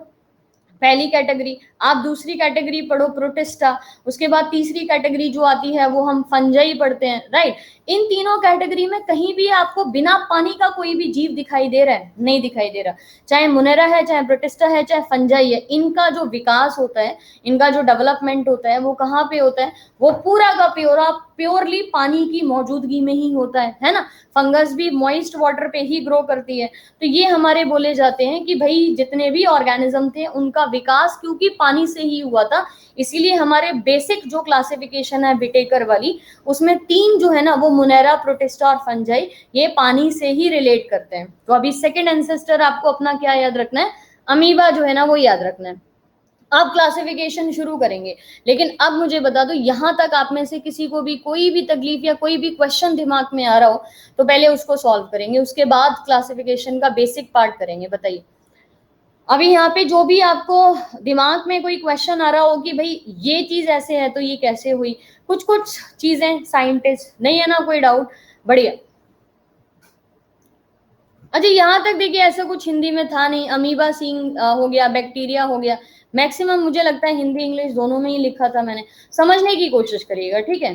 पहली कैटेगरी, आप दूसरी कैटेगरी पढ़ो प्रोटिस्टा, उसके बाद तीसरी कैटेगरी जो आती है वो हम फंजाई पढ़ते हैं, राइट। इन तीनों कैटेगरी में कहीं भी आपको बिना पानी का कोई भी जीव दिखाई दे रहा है? नहीं दिखाई दे रहा। चाहे मुनेरा है, चाहे प्रोटिस्टा है, चाहे फंजाई है, इनका जो विकास होता है, इनका जो डेवलपमेंट होता है वो कहाँ पे होता है? वो पूरा का प्योरली पानी की मौजूदगी में ही होता है ना। फंगस भी मॉइस्ट वाटर पे ही ग्रो करती है। तो ये हमारे बोले जाते हैं कि भाई जितने भी ऑर्गेनिज्म थे उनका विकास क्योंकि पानी से ही हुआ था, इसीलिए हमारे बेसिक जो क्लासिफिकेशन है बिटेकर वाली, उसमें तीन जो है ना वो मुनेरा, प्रोटिस्टा और फंजाई, ये पानी से ही रिलेट करते हैं। तो अभी सेकेंड एंसेस्टर आपको अपना क्या याद रखना है? अमीबा जो है ना वो याद रखना है। अब क्लासिफिकेशन शुरू करेंगे, लेकिन अब मुझे बता दो यहां तक आप में से किसी को भी कोई भी तकलीफ या कोई भी क्वेश्चन दिमाग में आ रहा हो तो पहले उसको सॉल्व करेंगे, उसके बाद क्लासिफिकेशन का बेसिक पार्ट करेंगे। बताइए अभी यहाँ पे जो भी आपको दिमाग में कोई क्वेश्चन आ रहा हो कि भाई ये चीज ऐसे है तो ये कैसे हुई, कुछ कुछ चीजें साइंटिस्ट नहीं है ना, कोई डाउट? बढ़िया। अच्छा यहाँ तक देखिए ऐसा कुछ हिंदी में था नहीं, अमीबा सींग हो गया, बैक्टीरिया हो गया, मैक्सिमम मुझे लगता है हिंदी इंग्लिश दोनों में ही लिखा था मैंने। समझने की कोशिश करिएगा, ठीक है।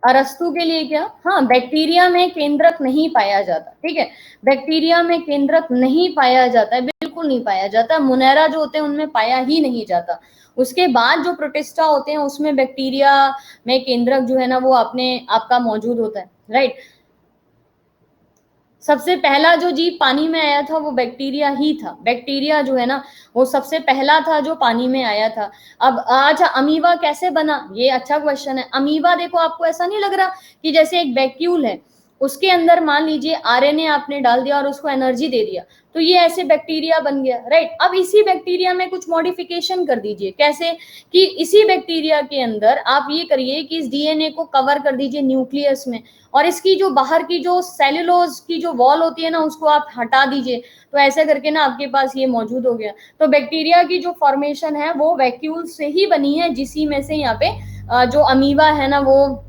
अरस्तु के लिए क्या? हाँ, बैक्टीरिया में केंद्रक नहीं पाया जाता, ठीक है। बैक्टीरिया में केंद्रक नहीं पाया जाता है, बिल्कुल नहीं पाया जाता। मुनैरा जो होते हैं उनमें पाया ही नहीं जाता। उसके बाद जो प्रोटिस्टा होते हैं उसमें बैक्टीरिया में केंद्रक जो है ना वो अपने आपका मौजूद होता है, राइट। सबसे पहला जो जीव पानी में आया था वो बैक्टीरिया ही था। बैक्टीरिया जो है ना वो सबसे पहला था जो पानी में आया था। अब अच्छा अमीबा कैसे बना, ये अच्छा क्वेश्चन है। अमीबा देखो आपको ऐसा नहीं लग रहा कि जैसे एक वैक्यूल है, उसके अंदर मान लीजिए आरएनए आपने डाल दिया और उसको एनर्जी दे दिया तो ये ऐसे बैक्टीरिया बन गया, राइट। अब इसी बैक्टीरिया में कुछ मॉडिफिकेशन कर दीजिए। कैसे? कि इसी बैक्टीरिया के अंदर आप ये करिए कि इस डीएनए को कवर कर दीजिए न्यूक्लियस में, और इसकी जो बाहर की जो सेलुलोज की जो वॉल होती है ना उसको आप हटा दीजिए। तो ऐसे करके ना आपके पास ये मौजूद हो गया। तो बैक्टीरिया की जो फॉर्मेशन है वो वैक्यूल से ही बनी है, जिसी में से यहाँ पे जो अमीबा है ना वो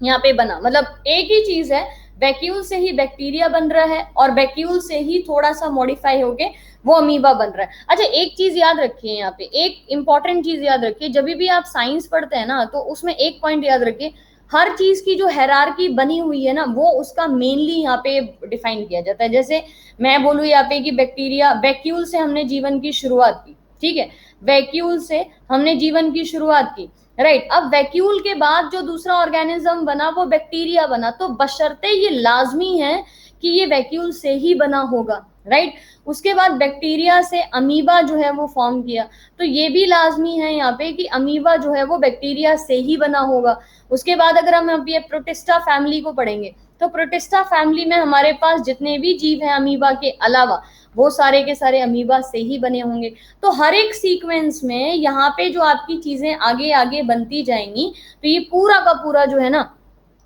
यहाँ पे बना। मतलब एक ही चीज है, वैक्यूल से ही बैक्टीरिया बन रहा है और वैक्यूल से ही थोड़ा सा मॉडिफाई होके वो अमीबा बन रहा है। अच्छा एक चीज याद रखिए, यहाँ पे एक इंपॉर्टेंट चीज याद रखिए, जब भी आप साइंस पढ़ते हैं ना तो उसमें एक पॉइंट याद रखिए, हर चीज की जो हायरार्की बनी हुई है ना वो उसका मेनली यहाँ पे डिफाइन किया जाता है। जैसे मैं बोलूँ यहाँ पे कि बैक्टीरिया, वैक्यूल से हमने जीवन की शुरुआत की, ठीक है, वैक्यूल से हमने जीवन की शुरुआत की, राइट। अब वैक्यूल के बाद जो दूसरा ऑर्गेनिज्म बना वो बैक्टीरिया बना, तो बशर्ते ये लाजमी है कि ये वैक्यूल से ही बना होगा, राइट। उसके बाद बैक्टीरिया से अमीबा जो है वो फॉर्म किया, तो ये भी लाजमी है यहाँ पे कि अमीबा जो है वो बैक्टीरिया से ही बना होगा। उसके बाद अगर हम अब ये प्रोटिस्टा फैमिली को पढ़ेंगे, तो प्रोटिस्टा फैमिली में हमारे पास जितने भी जीव हैं अमीबा के अलावा, वो सारे के सारे अमीबा से ही बने होंगे। तो हर एक सीक्वेंस में यहाँ पे जो आपकी चीजें आगे आगे बनती जाएंगी, तो ये पूरा का पूरा जो है ना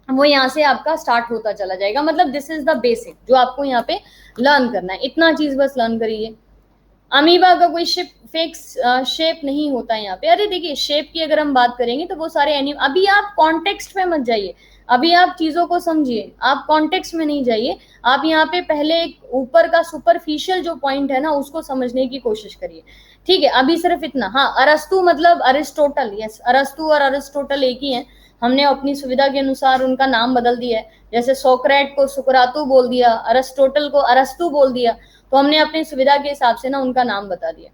वो यहाँ से आपका स्टार्ट होता चला जाएगा। मतलब दिस इज द बेसिक जो आपको यहाँ पे लर्न करना है, इतना चीज बस लर्न करिए। अमीबा का कोई फिक्स शेप नहीं होता यहाँ पे। अरे देखिए, शेप की अगर हम बात करेंगे तो वो सारे अभी आप कॉन्टेक्स्ट में मत जाइए, अभी आप चीजों को समझिए, आप कॉन्टेक्स्ट में नहीं जाइए। आप यहाँ पे पहले एक ऊपर का सुपरफिशियल जो पॉइंट है ना उसको समझने की कोशिश करिए, ठीक है। अभी सिर्फ इतना, हाँ, अरस्तु मतलब अरिस्टोटल, यस, अरस्तु और अरिस्टोटल एक ही है, हमने अपनी सुविधा के अनुसार उनका नाम बदल दिया है। जैसे सोक्रेट को सुकरातु बोल दिया, अरिस्टोटल को अरस्तु बोल दिया, तो हमने अपनी सुविधा के हिसाब से ना उनका नाम बता दिया।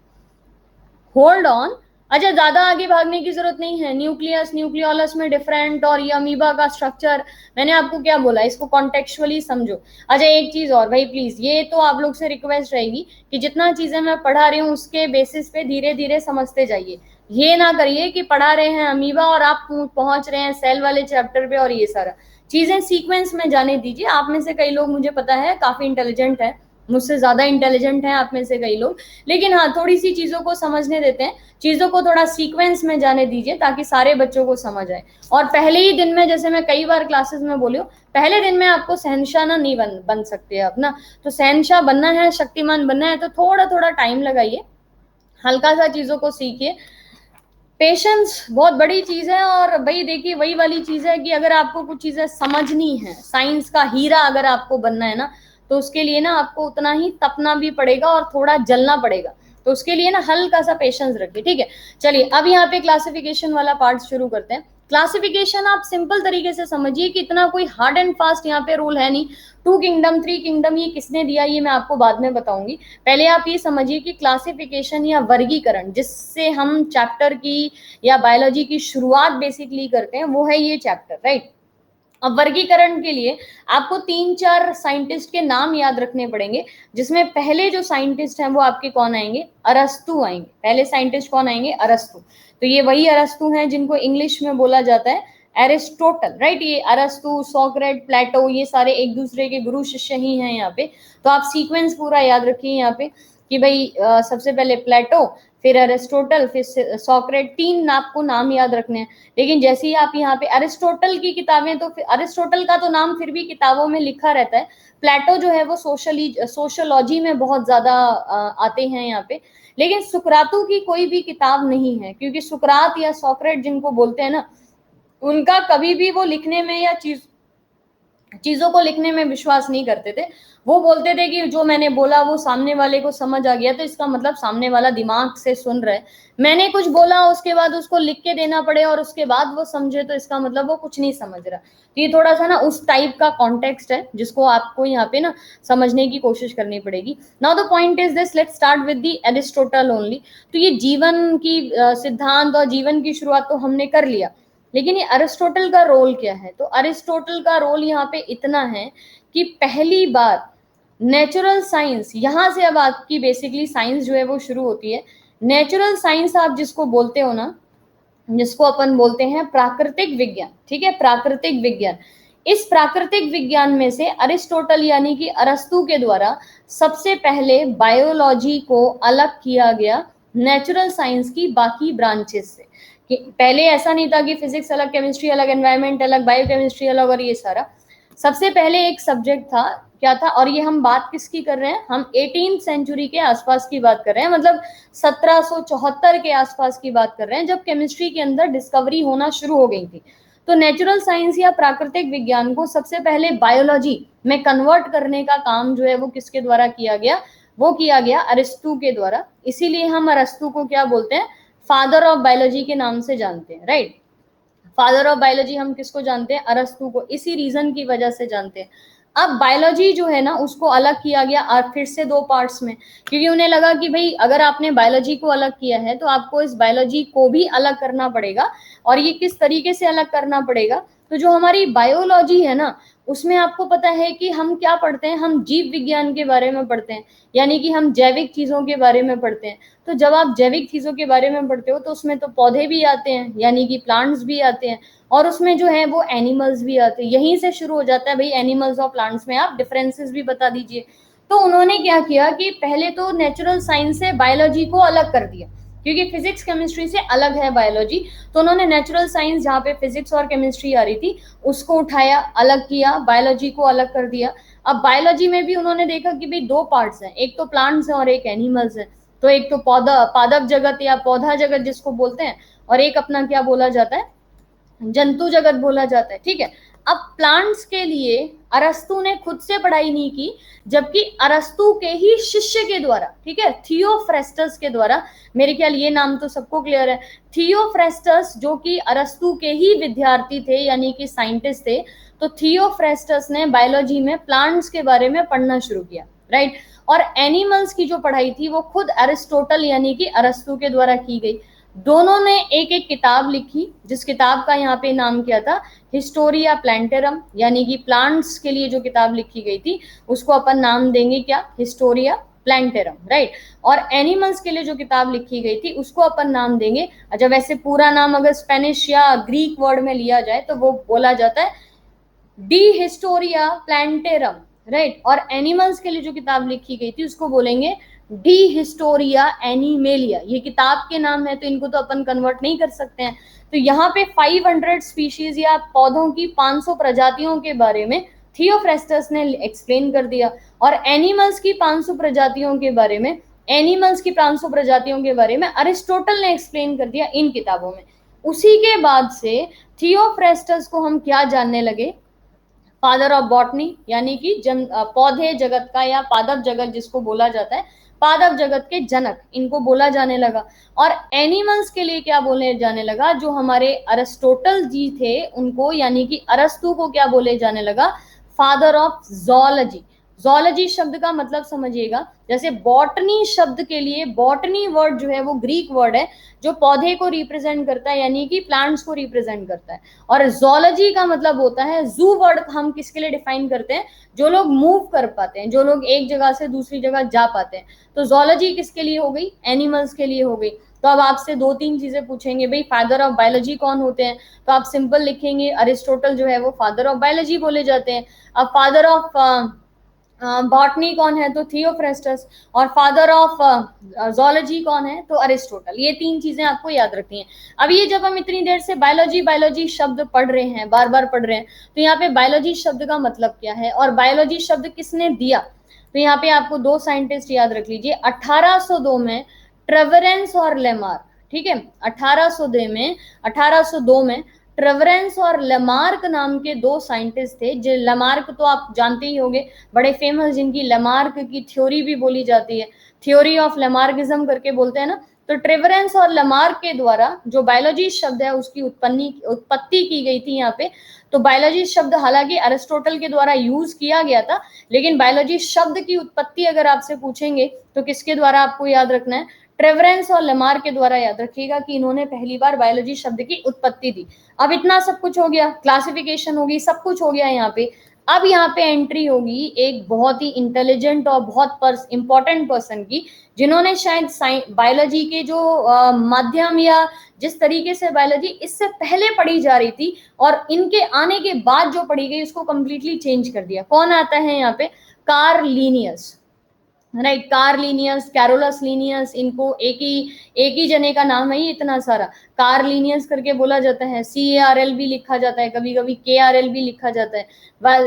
होल्ड ऑन, अच्छा ज्यादा आगे भागने की जरूरत नहीं है। न्यूक्लियस न्यूक्लियोलस में डिफरेंट, और ये अमीबा का स्ट्रक्चर, मैंने आपको क्या बोला, इसको कॉन्टेक्चुअली समझो। अच्छा एक चीज और भाई प्लीज, ये तो आप लोग से रिक्वेस्ट रहेगी कि जितना चीजें मैं पढ़ा रही हूँ उसके बेसिस पे धीरे धीरे समझते जाइए। ये ना करिए कि पढ़ा रहे हैं अमीबा और आप पहुंच रहे हैं सेल वाले चैप्टर पे और ये सारा चीजें सीक्वेंस में जाने दीजिए। आप में से कई लोग, मुझे पता है, काफी इंटेलिजेंट है, मुझसे ज्यादा इंटेलिजेंट है आप में से कई लोग, लेकिन हाँ थोड़ी सी चीजों को समझने देते हैं, चीजों को थोड़ा सीक्वेंस में जाने दीजिए ताकि सारे बच्चों को समझ आए। और पहले ही दिन में, जैसे मैं कई बार क्लासेस में बोली हूँ, पहले दिन में आपको शहनशाह ना नहीं बन सकते आप ना, तो शहनशाह बनना है, शक्तिमान बनना है, तो थोड़ा थोड़ा टाइम लगाइए, हल्का सा चीजों को सीखिए। पेशेंस बहुत बड़ी चीज है। और भाई देखिए, वही वाली चीज है कि अगर आपको कुछ चीजें समझनी है, साइंस का हीरा अगर आपको बनना है ना, तो उसके लिए ना आपको उतना ही तपना भी पड़ेगा और थोड़ा जलना पड़ेगा। तो उसके लिए ना हल्का सा पेशेंस रखिए, ठीक है। चलिए अब यहाँ पे क्लासिफिकेशन वाला पार्ट शुरू करते हैं। क्लासिफिकेशन आप सिंपल तरीके से समझिए कि इतना कोई हार्ड एंड फास्ट यहाँ पे रूल है नहीं। 2 किंगडम 3 किंगडम ये किसने दिया ये मैं आपको बाद में बताऊंगी। पहले आप ये समझिए कि क्लासिफिकेशन या वर्गीकरण, जिससे हम चैप्टर की या बायोलॉजी की शुरुआत बेसिकली करते हैं, वो है ये चैप्टर, राइट। अब वर्गीकरण के लिए आपको 3-4 साइंटिस्ट के नाम याद रखने पड़ेंगे, जिसमें पहले जो साइंटिस्ट हैं वो आपके कौन आएंगे, अरस्तु आएंगे। पहले साइंटिस्ट कौन आएंगे, अरस्तु। तो ये वही अरस्तु हैं जिनको इंग्लिश में बोला जाता है एरिस्टोटल, राइट। ये अरस्तु, सोक्रेट, प्लेटो, ये सारे एक दूसरे के गुरु शिष्य ही हैं यहाँ पे। तो आप सीक्वेंस पूरा याद रखिए यहाँ पे कि भाई सबसे पहले प्लेटो, फिर अरिस्टोटल, फिर सोक्रेट, 3 आपको नाम याद रखने हैं। लेकिन जैसे ही आप यहाँ पे अरिस्टोटल की किताबें, तो फिर अरिस्टोटल का तो नाम फिर भी किताबों में लिखा रहता है। प्लेटो जो है वो सोशोलॉजी में बहुत ज्यादा आते हैं यहाँ पे। लेकिन सुकरातु की कोई भी किताब नहीं है, क्योंकि सुकरात या सोक्रेट जिनको बोलते हैं ना, उनका कभी भी वो लिखने में या चीजों को लिखने में विश्वास नहीं करते थे। वो बोलते थे कि जो मैंने बोला वो सामने वाले को समझ आ गया, तो इसका मतलब सामने वाला दिमाग से सुन रहा है। मैंने कुछ बोला उसके बाद उसको लिख के देना पड़े और उसके बाद वो समझे, तो इसका मतलब वो कुछ नहीं समझ रहा। तो ये थोड़ा सा ना उस टाइप का कॉन्टेक्स्ट है जिसको आपको यहाँ पे ना समझने की कोशिश करनी पड़ेगी। Now the point is this, let's start with the Aristotle only. तो ये जीवन की सिद्धांत और जीवन की शुरुआत तो हमने कर लिया, लेकिन ये अरिस्टोटल का रोल क्या है। तो अरिस्टोटल का रोल यहाँ पे इतना है कि पहली बार नेचुरल साइंस, यहां से अब आपकी बेसिकली साइंस जो है वो शुरू होती है। नेचुरल साइंस आप जिसको बोलते हो ना, जिसको अपन बोलते हैं प्राकृतिक विज्ञान, ठीक है, प्राकृतिक विज्ञान। इस प्राकृतिक विज्ञान में से अरिस्टोटल यानी कि अरस्तु के द्वारा सबसे पहले बायोलॉजी को अलग किया गया नेचुरल साइंस की बाकी ब्रांचेस से। कि पहले ऐसा नहीं था कि फिजिक्स अलग, केमिस्ट्री अलग, एनवायरमेंट अलग, बायोकेमिस्ट्री अलग और ये सारा। सबसे पहले एक सब्जेक्ट था, क्या था, और ये हम बात किसकी कर रहे हैं, हम 18th सेंचुरी के आसपास की बात कर रहे हैं, मतलब 1774 के आसपास की बात कर रहे हैं, जब केमिस्ट्री के अंदर डिस्कवरी होना शुरू हो गई थी। तो नेचुरल साइंस या प्राकृतिक विज्ञान को सबसे पहले बायोलॉजी में कन्वर्ट करने का काम जो है वो किसके द्वारा किया गया, वो किया गया अरिस्तु के द्वारा। इसीलिए हम अरिस्तु को क्या बोलते हैं, फादर ऑफ बायोलॉजी के नाम से जानते हैं, राइट। फादर ऑफ बायोलॉजी हम किसको जानते हैं, अरस्तु को, इसी रीजन की वजह से जानते हैं। अब बायोलॉजी जो है ना उसको अलग किया गया और फिर से दो पार्ट्स में, क्योंकि उन्हें लगा कि भाई अगर आपने बायोलॉजी को अलग किया है तो आपको इस बायोलॉजी को भी अलग करना पड़ेगा। और ये किस तरीके से अलग करना पड़ेगा, तो जो हमारी बायोलॉजी है ना उसमें आपको पता है कि हम क्या पढ़ते हैं, हम जीव विज्ञान के बारे में पढ़ते हैं, यानी कि हम जैविक चीजों के बारे में पढ़ते हैं। तो जब आप जैविक चीजों के बारे में पढ़ते हो तो उसमें तो पौधे भी आते हैं यानी कि प्लांट्स भी आते हैं, और उसमें जो है वो एनिमल्स भी आते हैं। यहीं से शुरू हो जाता है भाई एनिमल्स और प्लांट्स में आप डिफरेंसेस भी बता दीजिए। तो उन्होंने क्या किया कि पहले तो नेचुरल साइंस से बायोलॉजी को अलग कर दिया, क्योंकि फिजिक्स केमिस्ट्री से अलग है बायोलॉजी। तो उन्होंने नेचुरल साइंस जहाँ पे फिजिक्स और केमिस्ट्री आ रही थी उसको उठाया, अलग किया, बायोलॉजी को अलग कर दिया। अब बायोलॉजी में भी उन्होंने देखा कि भाई दो पार्ट्स हैं, एक तो प्लांट्स है और एक एनिमल्स है। तो एक तो पौधा पादप जगत या पौधा जगत जिसको बोलते हैं, और एक अपना क्या बोला जाता है, जंतु जगत बोला जाता है। ठीक है। अब प्लांट्स के लिए अरस्तु ने खुद से पढ़ाई नहीं की, जबकि अरस्तु के ही शिष्य के द्वारा, ठीक है, थियोफ्रेस्टस के द्वारा, मेरे ख्याल ये नाम तो सबको क्लियर है, थियोफ्रेस्टस जो कि अरस्तु के ही विद्यार्थी थे यानी कि साइंटिस्ट थे। तो थियोफ्रेस्टस ने बायोलॉजी में प्लांट्स के बारे में पढ़ना शुरू किया, राइट। और एनिमल्स की जो पढ़ाई थी वो खुद अरिस्टोटल यानी कि अरस्तु के द्वारा की गई। दोनों ने एक एक किताब लिखी, जिस किताब का यहाँ पे नाम क्या था, हिस्टोरिया प्लांटेरम, यानी कि प्लांट्स के लिए जो किताब लिखी गई थी उसको अपन नाम देंगे क्या, हिस्टोरिया प्लांटेरम, राइट। और एनिमल्स के लिए जो किताब लिखी गई थी उसको अपन नाम देंगे, अच्छा वैसे पूरा नाम अगर स्पेनिश या ग्रीक वर्ड में लिया जाए तो वो बोला जाता है डी हिस्टोरिया प्लांटेरम, राइट। और एनिमल्स के लिए जो किताब लिखी गई थी उसको बोलेंगे डी हिस्टोरिया एनिमेलिया। ये किताब के नाम है तो इनको तो अपन कन्वर्ट नहीं कर सकते हैं। तो यहाँ पे 500 स्पीशीज या पौधों की 500 प्रजातियों के बारे में थियोफ्रेस्टस ने एक्सप्लेन कर दिया, और एनिमल्स की 500 प्रजातियों के बारे में, एनिमल्स की 500 प्रजातियों के बारे में अरिस्टोटल ने एक्सप्लेन कर दिया इन किताबों में। उसी के बाद से थियोफ्रेस्टस को हम क्या जानने लगे, फादर ऑफ बॉटनी, यानी कि पौधे जगत का या पादप जगत जिसको बोला जाता है, पादप जगत के जनक इनको बोला जाने लगा। और एनिमल्स के लिए क्या बोले जाने लगा, जो हमारे अरिस्टोटल जी थे उनको यानी कि अरस्तु को क्या बोले जाने लगा, फादर ऑफ जोलॉजी। जोलॉजी शब्द का मतलब समझिएगा, जैसे बॉटनी शब्द के लिए, बॉटनी वर्ड जो है वो ग्रीक वर्ड है जो पौधे को रिप्रेजेंट करता है यानी कि प्लांट्स को रिप्रेजेंट करता है। और जोलॉजी का मतलब होता है, जू वर्ड हम किसके लिए डिफाइन करते हैं, जो लोग मूव कर पाते हैं, जो लोग एक जगह से दूसरी जगह जा पाते हैं। तो जोलॉजी किसके लिए हो गई, एनिमल्स के लिए हो गई। तो अब आपसे दो तीन चीजें पूछेंगे, भाई फादर ऑफ बायोलॉजी कौन होते हैं, तो आप सिंपल लिखेंगे अरिस्टोटल जो है वो फादर ऑफ बायोलॉजी बोले जाते हैं। अब फादर ऑफ बॉटनी कौन है, तो थियोफ्रेस्टस। और फादर ऑफ जोलॉजी कौन है, तो अरिस्टोटल। ये तीन चीजें आपको याद रखनी है। अब ये जब हम इतनी देर से बायोलॉजी बायोलॉजी शब्द पढ़ रहे हैं, बार बार पढ़ रहे हैं, तो यहाँ पे बायोलॉजी शब्द का मतलब क्या है और बायोलॉजी शब्द किसने दिया, तो यहाँ पे आपको दो साइंटिस्ट याद रख लीजिए। 1802 में ट्रेवरेंस और लेमार्क, ठीक है, 1802 में ट्रेवरेंस और लेमार्क नाम के दो साइंटिस्ट थे। जो लेमार्क तो आप जानते ही होंगे, बड़े फेमस, जिनकी लेमार्क की थ्योरी भी बोली जाती है, थ्योरी ऑफ लेमार्किज्म करके बोलते हैं ना। तो ट्रेवरेंस और लेमार्क के द्वारा जो बायोलॉजी शब्द है उसकी उत्पत्ति की गई थी यहाँ पे। तो बायोलॉजी शब्द हालांकि अरिस्टोटल के द्वारा यूज किया गया था, लेकिन बायोलॉजी शब्द की उत्पत्ति अगर आपसे पूछेंगे तो किसके द्वारा आपको याद रखना है, ट्रेवरेंस और लेमार्क के द्वारा याद रखिएगा कि इन्होंने पहली बार बायोलॉजी शब्द की उत्पत्ति दी। अब इतना सब कुछ हो गया, क्लासिफिकेशन होगी, सब कुछ हो गया यहाँ पे। अब यहाँ पे एंट्री होगी एक बहुत ही इंटेलिजेंट और बहुत इंपॉर्टेंट पर्सन की, जिन्होंने शायद बायोलॉजी के जो माध्यम या जिस तरीके से बायोलॉजी इससे पहले पढ़ी जा रही थी और इनके आने के बाद जो पढ़ी गई उसको कंप्लीटली चेंज कर दिया। कौन आता है यहाँ पे, Karl Linnaeus, right. Karl Linnaeus, Carolus Linnaeus, इनको एक ही जने का नाम है ये इतना सारा, कार्ल लीनियस करके बोला जाता है। CARL भी लिखा जाता है, कभी कभी KRL भी लिखा जाता है।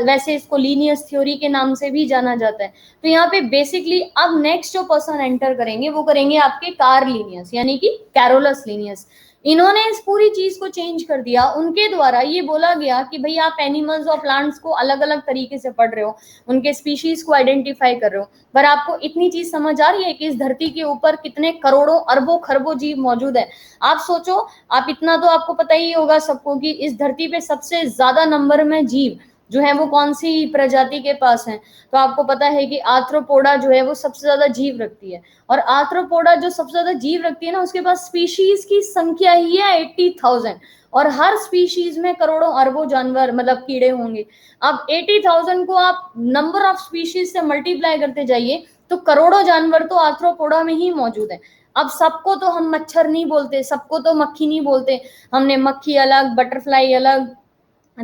वैसे इसको लीनियस थ्योरी के नाम से भी जाना जाता है। तो यहाँ पे बेसिकली अब नेक्स्ट जो पर्सन एंटर करेंगे वो करेंगे आपके कार्ल लीनियस यानी कि कैरोलस लीनियस। इन्होंने इस पूरी चीज को चेंज कर दिया। उनके द्वारा ये बोला गया कि भाई आप एनिमल्स और प्लांट्स को अलग अलग तरीके से पढ़ रहे हो, उनके स्पीशीज को आइडेंटिफाई कर रहे हो, पर आपको इतनी चीज समझ आ रही है कि इस धरती के ऊपर कितने करोड़ों अरबों खरबों जीव मौजूद है। आप सोचो, आप इतना तो आपको पता ही होगा सबको कि इस धरती पे सबसे ज्यादा नंबर में जीव जो है वो कौन सी प्रजाति के पास है? तो आपको पता है कि आर्थ्रोपोडा जो है वो सबसे ज्यादा जीव रखती है, और आर्थ्रोपोडा जो सबसे ज्यादा जीव रखती है ना, उसके पास स्पीशीज की संख्या ही है 80,000, और हर स्पीशीज में करोड़ों अरबों जानवर मतलब कीड़े होंगे। अब 80,000 को आप नंबर ऑफ स्पीशीज से मल्टीप्लाई करते जाइए तो करोड़ों जानवर तो आर्थ्रोपोडा में ही मौजूद है। अब सबको तो हम मच्छर नहीं बोलते, सबको तो मक्खी नहीं बोलते, हमने मक्खी अलग, बटरफ्लाई अलग,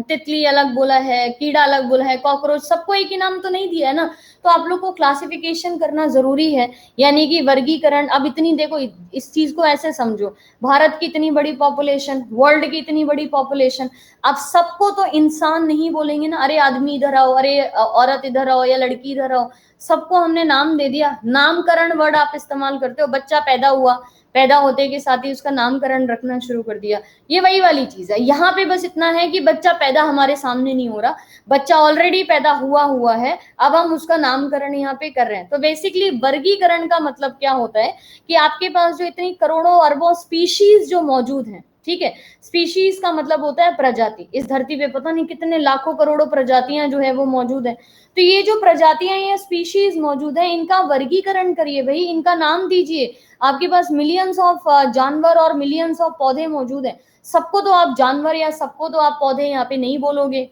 तितली अलग बोला है, कीड़ा अलग बोला है, कॉकरोच, सबको एक ही नाम तो नहीं दिया है ना। तो आप लोग को क्लासिफिकेशन करना जरूरी है, यानी कि वर्गीकरण। अब इतनी देखो, इस चीज को ऐसे समझो, भारत की इतनी बड़ी पॉपुलेशन, वर्ल्ड की इतनी बड़ी पॉपुलेशन, अब सबको तो इंसान नहीं बोलेंगे ना, अरे आदमी इधर आओ, अरे औरत इधर आओ, या लड़की इधर आओ, सबको हमने नाम दे दिया। नामकरण वर्ड आप इस्तेमाल करते हो, बच्चा पैदा हुआ, पैदा होते के साथ ही उसका नामकरण रखना शुरू कर दिया, ये वही वाली चीज है। यहाँ पे बस इतना है कि बच्चा पैदा हमारे सामने नहीं हो रहा, बच्चा ऑलरेडी पैदा हुआ हुआ है, अब हम उसका नामकरण यहाँ पे कर रहे हैं। तो बेसिकली वर्गीकरण का मतलब क्या होता है कि आपके पास जो इतनी करोड़ों अरबों स्पीशीज जो मौजूद हैं, ठीक है, स्पीशीज का मतलब होता है प्रजाति। इस धरती पे पता नहीं कितने लाखों करोड़ों प्रजातियां जो है वो मौजूद है। तो ये जो प्रजातियां या स्पीशीज मौजूद है, इनका वर्गीकरण करिए भाई, इनका नाम दीजिए। आपके पास मिलियंस ऑफ जानवर और मिलियंस ऑफ पौधे मौजूद है, सबको तो आप जानवर या सबको तो आप पौधे यहाँ पे नहीं बोलोगे,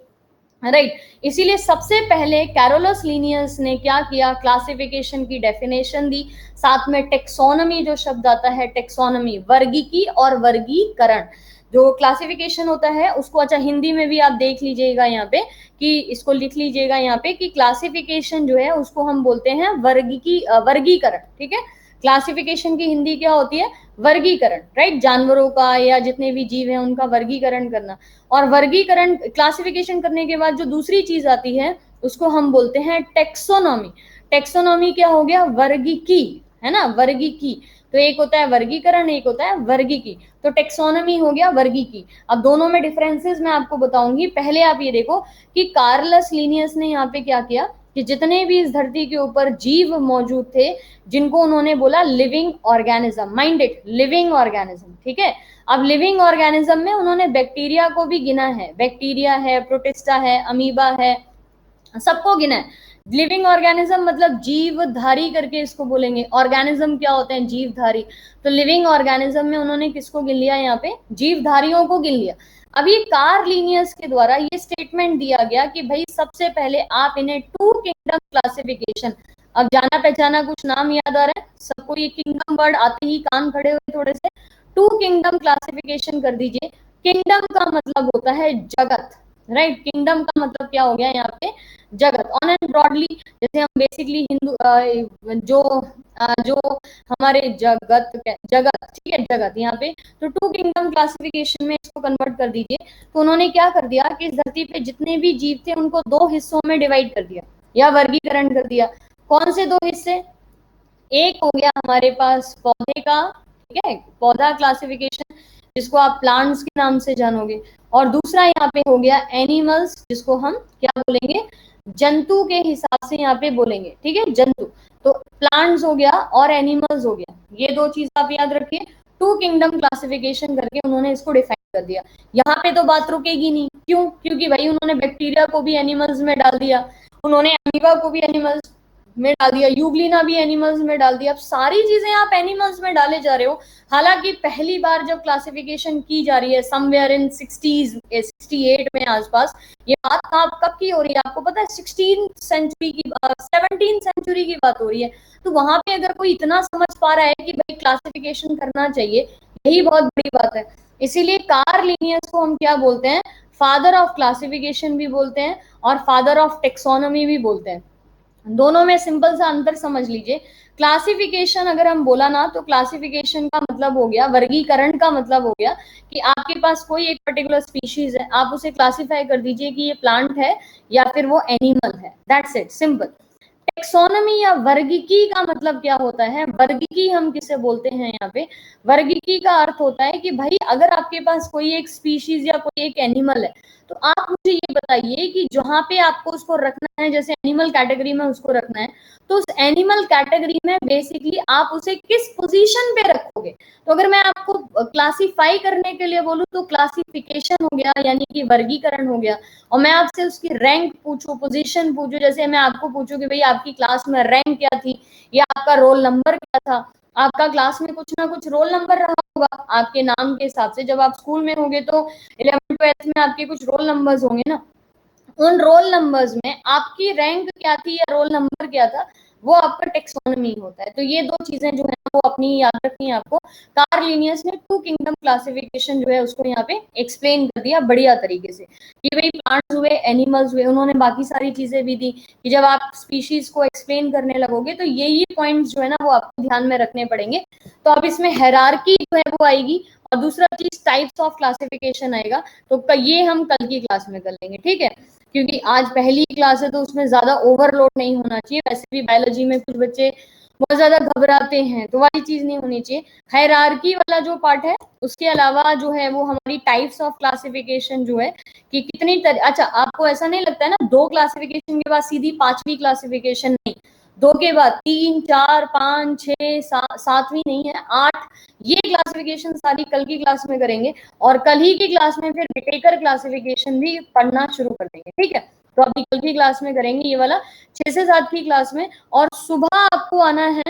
राइट। इसीलिए सबसे पहले कैरोलस लीनियस ने क्या किया, क्लासिफिकेशन की डेफिनेशन दी, साथ में टेक्सोनमी जो शब्द आता है, टेक्सोनमी वर्गीकी और वर्गीकरण, जो क्लासिफिकेशन होता है उसको, अच्छा हिंदी में भी आप देख लीजिएगा यहाँ पे, कि इसको लिख लीजिएगा यहाँ पे कि क्लासिफिकेशन जो है उसको हम बोलते हैं वर्गीकरण, ठीक है। क्लासिफिकेशन की हिंदी क्या होती है? वर्गीकरण, राइट। जानवरों का या जितने भी जीव हैं उनका वर्गीकरण करना, और वर्गीकरण क्लासिफिकेशन करने के बाद जो दूसरी चीज आती है उसको हम बोलते हैं टेक्सोनॉमी। टेक्सोनॉमी क्या हो गया? वर्गीकी, है ना, वर्गीकी। तो एक होता है वर्गीकरण, एक होता है वर्गीकी। तो टेक्सोनॉमी हो गया वर्गीकी। अब दोनों में डिफरेंसेस मैं आपको बताऊंगी, पहले आप ये देखो कि कार्लस लीनियस ने यहाँ पे क्या किया कि जितने भी इस धरती के ऊपर जीव मौजूद थे, जिनको उन्होंने बोला living organism, minded living organism, ठीक है। अब लिविंग ऑर्गेनिज्म में उन्होंने बैक्टीरिया को भी गिना है, बैक्टीरिया है, प्रोटिस्टा है, अमीबा है, सबको गिना है। लिविंग ऑर्गेनिज्म मतलब जीवधारी करके इसको बोलेंगे। ऑर्गेनिज्म क्या होते हैं? जीवधारी। तो लिविंग ऑर्गेनिज्म में उन्होंने किसको गिन लिया? यहाँ पे जीवधारियों को गिन लिया। अब ये कार्ल लीनियस के द्वारा ये स्टेटमेंट दिया गया कि भाई सबसे पहले आप इन्हें टू किंगडम क्लासिफिकेशन, अब जाना पहचाना कुछ नाम याद आ रहा है सबको, ये किंगडम वर्ड आते ही कान खड़े हुए थोड़े से, टू किंगडम क्लासिफिकेशन कर दीजिए। किंगडम का मतलब होता है जगत, राइट। किंगडम का मतलब क्या हो गया यहाँ पे? जगत। ऑन एंड ब्रॉडली, जैसे हम बेसिकली हिंदू जो हमारे जगत, ठीक है, जगत यहाँ पे, तो टू किंगडम क्लासिफिकेशन में इसको कन्वर्ट कर दीजिए। तो उन्होंने क्या कर दिया कि इस धरती पे जितने भी जीव थे उनको दो हिस्सों में डिवाइड कर दिया या वर्गीकरण कर दिया। कौन से दो हिस्से? एक हो गया हमारे पास पौधे का, ठीक है, पौधा क्लासिफिकेशन, जिसको आप प्लांट्स के नाम से जानोगे, और दूसरा यहाँ पे हो गया एनिमल्स, जिसको हम क्या बोलेंगे? जंतु के हिसाब से यहाँ पे बोलेंगे, ठीक है, जंतु। तो प्लांट्स हो गया और एनिमल्स हो गया, ये दो चीज आप याद रखिए। टू किंगडम क्लासिफिकेशन करके उन्होंने इसको डिफाइन कर दिया। यहाँ पे तो बात रुकेगी नहीं, क्यों? क्योंकि भाई उन्होंने बैक्टीरिया को भी एनिमल्स में डाल दिया, उन्होंने अमीबा को भी एनिमल्स में डाल दिया, यूग्लिना भी एनिमल्स में डाल दिया। अब सारी चीजें आप एनिमल्स में डाले जा रहे हो। हालांकि पहली बार जब क्लासिफिकेशन की जा रही है समवेयर इन 60s 68 में आसपास, ये बात कब की हो रही है आपको पता है? 16th सेंचुरी की, 17th सेंचुरी की बात हो रही है। तो वहां पे अगर कोई इतना समझ पा रहा है कि भाई क्लासिफिकेशन करना चाहिए, यही बहुत बड़ी बात है। इसीलिए कार्ल लीनियस को हम क्या बोलते हैं? फादर ऑफ क्लासिफिकेशन भी बोलते हैं और फादर ऑफ टेक्सोनॉमी भी बोलते हैं। दोनों में सिंपल सा अंतर समझ लीजिए। क्लासिफिकेशन अगर हम बोला ना, तो क्लासिफिकेशन का मतलब हो गया, वर्गीकरण का मतलब हो गया कि आपके पास कोई एक पर्टिकुलर स्पीशीज है, आप उसे क्लासिफाई कर दीजिए कि ये प्लांट है या फिर वो एनिमल है, दैट्स इट, सिंपल। टेक्सोनॉमी या वर्गीकी का मतलब क्या होता है? वर्गीकी हम किसे बोलते हैं यहाँ पे? वर्गीकी का अर्थ होता है कि भाई अगर आपके पास कोई एक स्पीशीज या कोई एक एनिमल है, तो आप मुझे ये बताइए कि जहां पे आपको उसको रखना है, जैसे एनिमल कैटेगरी में उसको रखना है, तो उस एनिमल कैटेगरी में बेसिकली आप उसे किस पोजीशन पे रखोगे। तो अगर मैं आपको क्लासिफाई करने के लिए बोलूं तो क्लासिफिकेशन हो गया, यानी कि वर्गीकरण हो गया, और मैं आपसे उसकी रैंक पूछूं, पोजीशन पूछूं, जैसे मैं आपको पूछूं कि भाई आपकी क्लास में रैंक क्या थी या आपका रोल नंबर क्या था। आपका क्लास में कुछ ना कुछ रोल नंबर रहा होगा आपके नाम के हिसाब से, जब आप स्कूल में होंगे तो 11th 12th में आपके कुछ रोल नंबर्स होंगे ना, उन रोल नंबर्स में आपकी रैंक क्या थी या रोल नंबर क्या था, वो आपका टेक्सोनॉमी होता है। तो ये दो चीजें जो है वो अपनी याद रखनी है आपको। कार्ल लिनियस ने टू किंगडम क्लासिफिकेशन जो है उसको यहाँ पे एक्सप्लेन कर दिया बढ़िया तरीके से कि भाई प्लांट्स हुए, एनिमल्स हुए, उन्होंने बाकी सारी चीजें भी दी कि जब आप स्पीशीज को एक्सप्लेन करने लगोगे तो यही पॉइंट्स जो है ना वो आपको ध्यान में रखने पड़ेंगे। तो अब इसमें हायरार्की जो है वो आएगी, और दूसरा चीज टाइप्स ऑफ क्लासिफिकेशन आएगा। तो ये हम कल की क्लास में कर लेंगे, ठीक है, क्योंकि आज पहली क्लास है तो उसमें ज्यादा ओवरलोड नहीं होना चाहिए। वैसे भी बायोलॉजी में कुछ बच्चे बहुत ज्यादा घबराते हैं, तो वाली चीज नहीं होनी चाहिए। हायरार्की वाला जो पार्ट है उसके अलावा जो है वो हमारी टाइप्स ऑफ क्लासिफिकेशन जो है कि कितनी अच्छा, आपको ऐसा नहीं लगता है ना दो क्लासिफिकेशन के बाद सीधी पांचवी क्लासिफिकेशन, नहीं, दो के बाद 3 4 5 6 सातवीं नहीं है, 8, ये क्लासिफिकेशन सारी कल की क्लास में करेंगे। और कल ही की क्लास में फिर विटेकर क्लासिफिकेशन भी पढ़ना शुरू कर देंगे, ठीक है। तो अभी कल की क्लास में करेंगे ये वाला 6 से 7 की क्लास में। और सुबह आपको आना है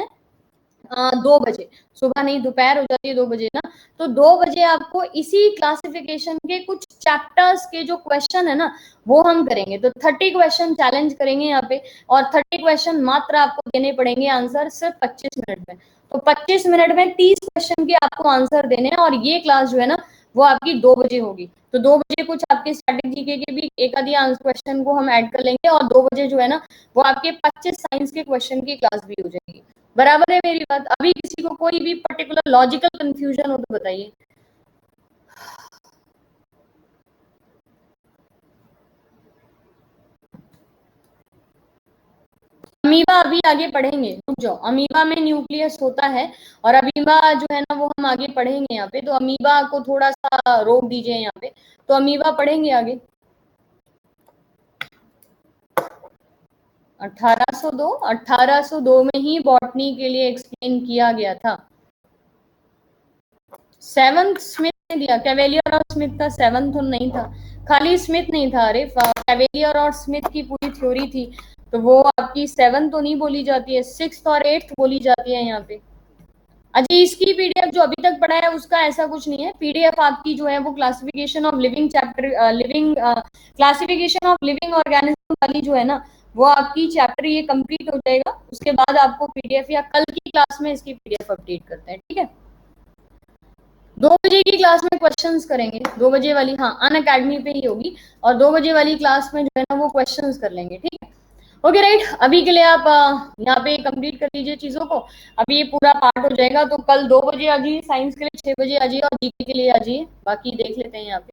2 बजे, सुबह नहीं दोपहर हो जाती है 2 बजे ना, तो 2 बजे आपको इसी क्लासिफिकेशन के कुछ चैप्टर्स के जो क्वेश्चन है ना वो हम करेंगे। तो 30 क्वेश्चन चैलेंज करेंगे यहाँ पे, और 30 क्वेश्चन मात्र आपको देने पड़ेंगे आंसर सिर्फ 25 मिनट में। तो 25 मिनट में 30 क्वेश्चन के आपको आंसर देने हैं, और ये क्लास जो है ना वो आपकी 2 बजे होगी। तो 2 बजे कुछ आपके स्टैटिक जीके के भी एक आधी क्वेश्चन को हम ऐड कर लेंगे, और 2 बजे जो है ना वो आपके 25 साइंस के क्वेश्चन की क्लास भी हो जाएगी। बराबर है मेरी बात। अभी किसी को कोई भी पर्टिकुलर लॉजिकल कंफ्यूजन हो तो बताइए। अमीबा अभी आगे पढ़ेंगे, रुक जाओ। अमीबा में न्यूक्लियस होता है, और अमीबा जो है ना वो हम आगे पढ़ेंगे यहाँ पे। तो अमीबा को थोड़ा सा रोक दीजिए यहाँ पे, तो अमीबा पढ़ेंगे आगे। 1802 में ही बॉटनी के लिए एक्सप्लेन किया गया था। 7th स्मिथ ने दिया, कैवेलियर और स्मिथ था, 7th तो नहीं था, खाली स्मिथ नहीं था, अरे कैवेलियर और स्मिथ की पूरी थ्योरी थी, तो वो आपकी 7th तो नहीं बोली जाती है, 6th और 8th बोली जाती है यहाँ पे। अच्छा, इसकी पीडीएफ जो अभी तक पढ़ा है उसका ऐसा कुछ नहीं है, पीडीएफ आपकी जो है वो classification of living chapter, living classification of living organism वाली जो है ना वो आपकी चैप्टर ये कंप्लीट हो जाएगा, उसके बाद आपको पीडीएफ, या कल की क्लास में इसकी पीडीएफ अपडेट करते हैं, ठीक है। 2 बजे की क्लास में क्वेश्चंस करेंगे, 2 बजे वाली, हाँ, अन अकेडमी पे ही होगी, और 2 बजे वाली क्लास में जो है ना वो क्वेश्चंस कर लेंगे, ठीक है। ओके राइट, अभी के लिए आप यहाँ पे कंप्लीट कर लीजिए चीजों को। अभी ये पूरा पार्ट हो जाएगा, तो कल 2 बजे आ जाइए, साइंस के लिए 6 बजे आ जाइए, और जीके के लिए आ जाइए, बाकी देख लेते हैं यहाँ पे।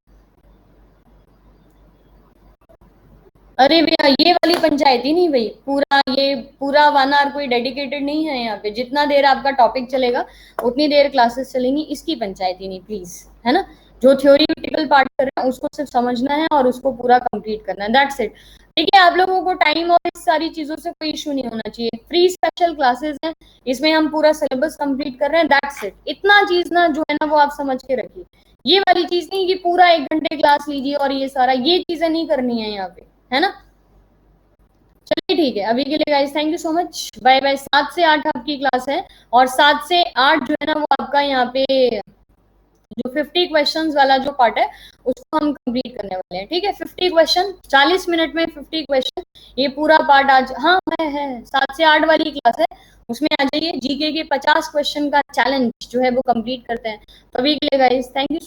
अरे भैया ये वाली पंचायत ही नहीं भाई, पूरा ये पूरा 1 आवर कोई डेडिकेटेड नहीं है यहाँ पे, जितना देर आपका टॉपिक चलेगा उतनी देर क्लासेस चलेंगी, इसकी पंचायत ही नहीं प्लीज, है ना। जो थ्योरीटिकल पार्ट कर रहे हैं उसको सिर्फ समझना है और उसको पूरा कंप्लीट करना है, दैट्स इट। ठीक है, आप लोगों को टाइम और इस सारी चीजों से कोई इशू नहीं होना चाहिए। फ्री स्पेशल क्लासेस हैं, इसमें हम पूरा सिलेबस कंप्लीट कर रहे हैं, दैट्स इट। इतना चीज ना जो है ना वो आप समझ के रखिए, ये वाली चीज नहीं कि पूरा 1 घंटे क्लास लीजिए और ये सारा, ये चीजें नहीं करनी है यहाँ पे, है ना। चलिए ठीक है, अभी के लिए guys thank you so much, bye bye. 7 से 8 आपकी क्लास है, और 7 से 8 जो है ना वो आपका यहाँ पे जो 50 क्वेश्चंस वाला जो पार्ट है उसको हम कंप्लीट करने वाले हैं, ठीक है। 50 क्वेश्चन 40 मिनट में 50 क्वेश्चन, ये पूरा पार्ट आज, हाँ है 7 से 8 वाली क्लास है, उसमें आ जाइए। जीके के 50 क्वेश्चन का चैलेंज जो है वो कंप्लीट करते हैं। तो अभी के लिए गाइस थैंक यू।